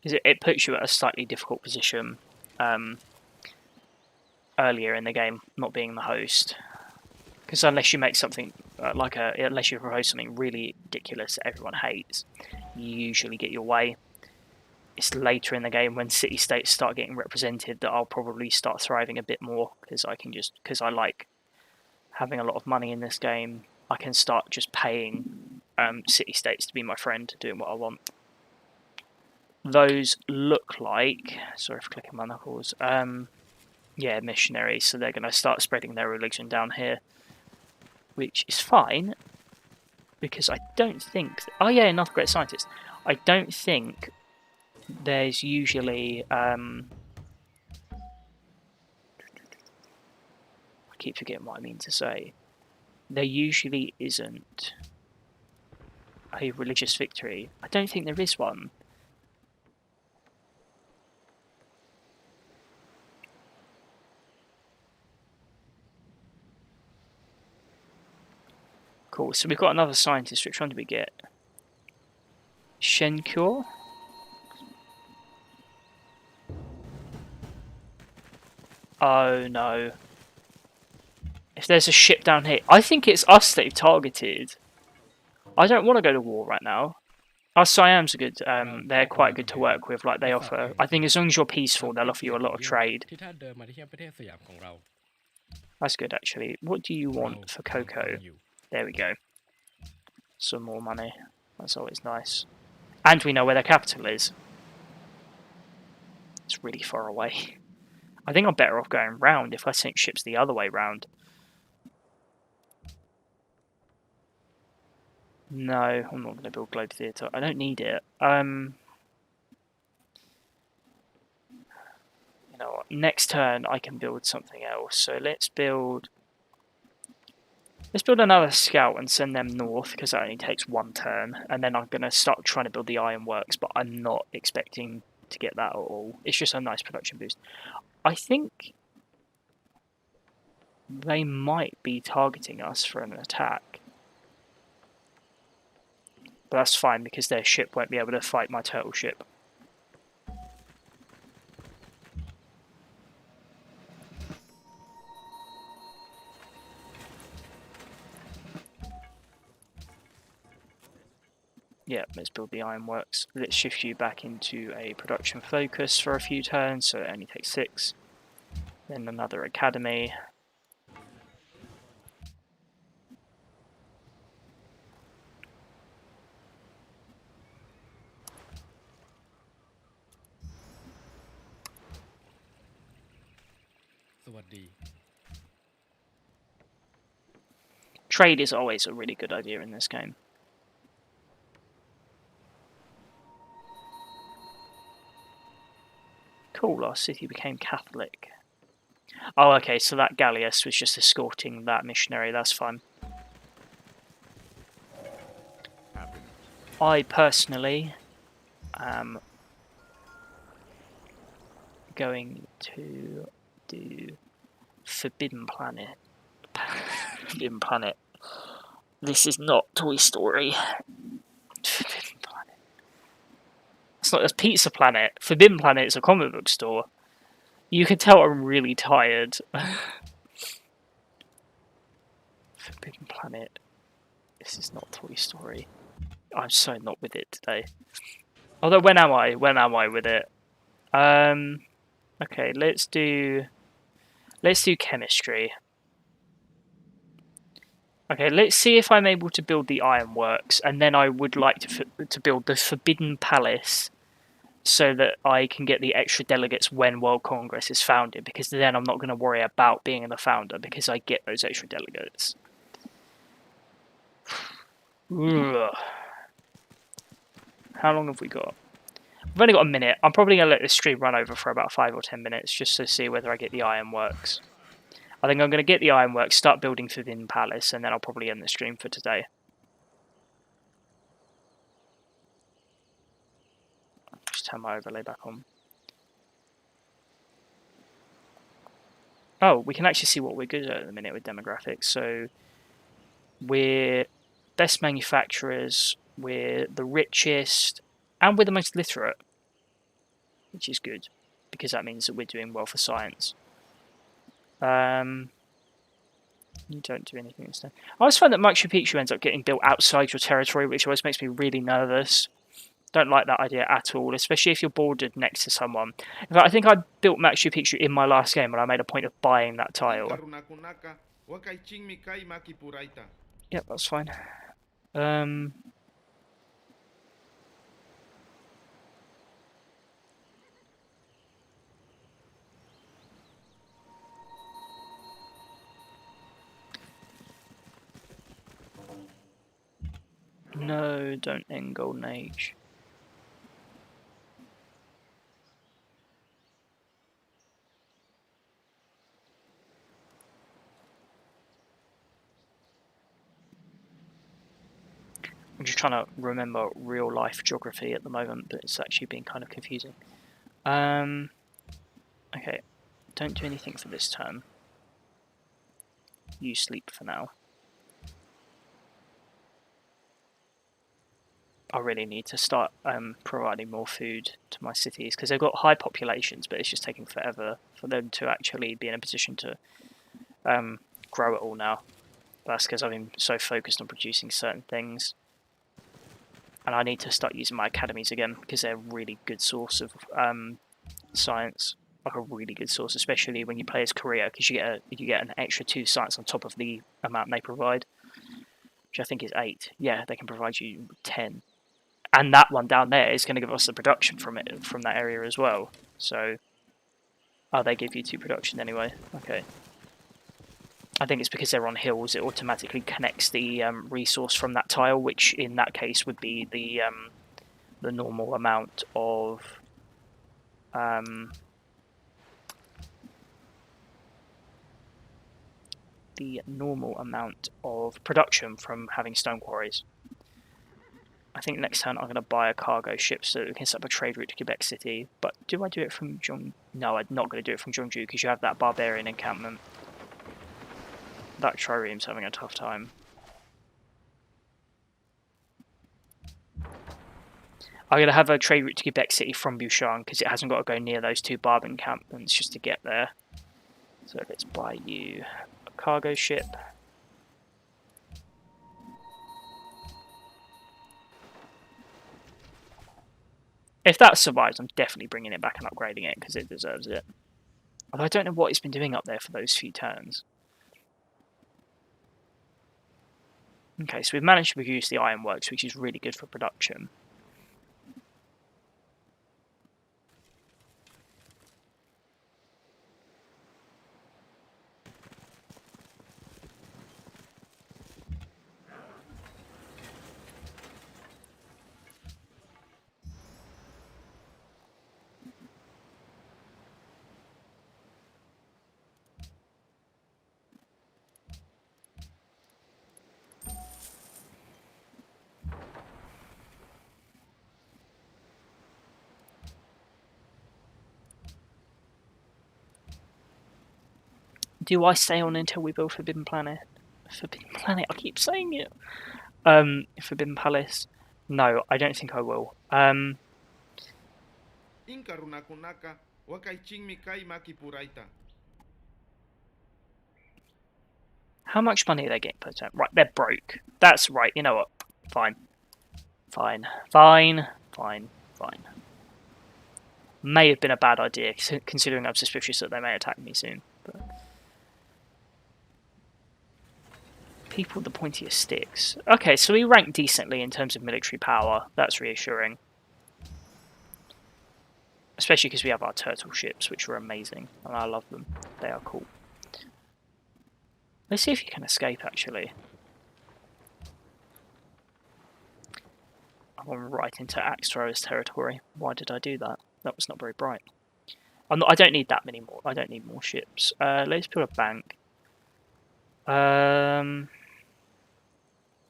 Speaker 1: Because it puts you at a slightly difficult position earlier in the game, not being the host. Because unless you make something unless you propose something really ridiculous that everyone hates, you usually get your way. It's later in the game when city-states start getting represented that I'll probably start thriving a bit more, because I like having a lot of money in this game. I can start just paying city-states to be my friend, doing what I want. Those look like, sorry for clicking my knuckles, yeah, missionaries, so they're going to start spreading their religion down here, which is fine, because I don't think, oh yeah, another great scientist. I don't think there's usually, I keep forgetting what I mean to say, there usually isn't a religious victory. I don't think there is one. Cool, so we've got another scientist. Which one did we get? Shenkure? Oh no. If there's a ship down here, I think it's us they've targeted. I don't want to go to war right now. Our Siams are good. They're quite good to work with. Like they offer, I think as long as you're peaceful, they'll offer you a lot of trade. That's good actually. What do you want for cocoa? There we go. Some more money. That's always nice. And we know where their capital is. It's really far away. I think I'm better off going round if I sink ships the other way round. No, I'm not going to build Globe Theatre. I don't need it. You know what? Next turn I can build something else. So let's build another scout and send them north, because that only takes one turn. And then I'm going to start trying to build the ironworks, but I'm not expecting to get that at all. It's just a nice production boost. I think they might be targeting us for an attack. But that's fine, because their ship won't be able to fight my turtle ship. Yeah, let's build the ironworks. Let's shift you back into a production focus for a few turns, so it only takes 6. Then another academy. Trade is always a really good idea in this game. Cool, our city became Catholic. Oh, okay, so that galleass was just escorting that missionary, that's fine. I personally am going to do Forbidden Planet. Forbidden Planet. This is not Toy Story. Forbidden Planet. It's not a Pizza Planet. Forbidden Planet is a comic book store. You can tell I'm really tired. Forbidden Planet. This is not Toy Story. I'm so not with it today. Although, when am I? When am I with it? Okay, let's do chemistry. Okay, let's see if I'm able to build the ironworks, and then I would like to build the Forbidden Palace, so that I can get the extra delegates when World Congress is founded, because then I'm not going to worry about being the founder, because I get those extra delegates. Ugh. How long have we got? We've only got a minute. I'm probably going to let this stream run over for about 5 or 10 minutes, just to see whether I get the ironworks. I think I'm going to get the ironworks, start building Forbidden Palace, and then I'll probably end the stream for today. Just turn my overlay back on. Oh, we can actually see what we're good at the minute with demographics. So we're best manufacturers, we're the richest, and we're the most literate, which is good because that means that we're doing well for science. You don't do anything instead. I always find that Machu Picchu ends up getting built outside your territory, which always makes me really nervous. Don't like that idea at all, especially if you're bordered next to someone. In fact, I think I built Machu Picchu in my last game, and I made a point of buying that tile. Yep, that's fine. No, don't end Golden Age. I'm just trying to remember real life geography at the moment, but it's actually been kind of confusing. Okay, don't do anything for this turn. You sleep for now. I really need to start providing more food to my cities because they've got high populations, but it's just taking forever for them to actually be in a position to grow it all now. That's because I've been so focused on producing certain things. And I need to start using my academies again because they're a really good source of science. Like a really good source, especially when you play as Korea, because you get an extra 2 science on top of the amount they provide, which I think is 8. Yeah, they can provide you 10. And that one down there is going to give us the production from that area as well. So, oh, they give you 2 production anyway. Okay. I think it's because they're on hills. It automatically connects the resource from that tile, which in that case would be the normal amount of production from having stone quarries. I think next turn I'm going to buy a cargo ship so that we can set up a trade route to Quebec City. But do I do it from Jong? No, I'm not going to do it from Jeonju because you have that barbarian encampment. That trireme's having a tough time. I'm going to have a trade route to Quebec City from Bouchon because it hasn't got to go near those 2 barb encampments just to get there. So let's buy you a cargo ship. If that survives, I'm definitely bringing it back and upgrading it because it deserves it. Although I don't know what it's been doing up there for those few turns. Okay, so we've managed to produce the ironworks, which is really good for production. Do I stay on until we build Forbidden Planet? Forbidden Planet, I keep saying it. Forbidden Palace. No, I don't think I will. How much money are they getting per turn? Right, they're broke. That's right, you know what? Fine. Fine. Fine. Fine. Fine. May have been a bad idea, considering I'm suspicious that they may attack me soon. But people with the pointiest sticks. Okay, so we rank decently in terms of military power. That's reassuring. Especially because we have our turtle ships, which are amazing. And I love them. They are cool. Let's see if you can escape, actually. I went right into Axe Thrower's territory. Why did I do that? That was not very bright. I don't need that many more. I don't need more ships. Let's build a bank.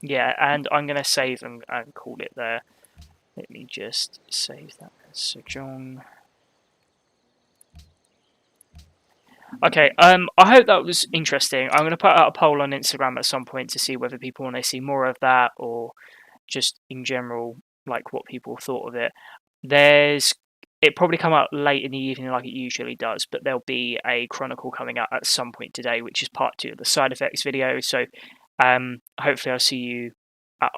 Speaker 1: Yeah, and I'm going to save and call it there. Let me just save that as Sejong. Okay, I hope that was interesting. I'm going to put out a poll on Instagram at some point to see whether people want to see more of that or just in general, like what people thought of it. There's it probably come out late in the evening like it usually does, but there'll be a chronicle coming out at some point today, which is part 2 of the side effects video. So hopefully I'll see you at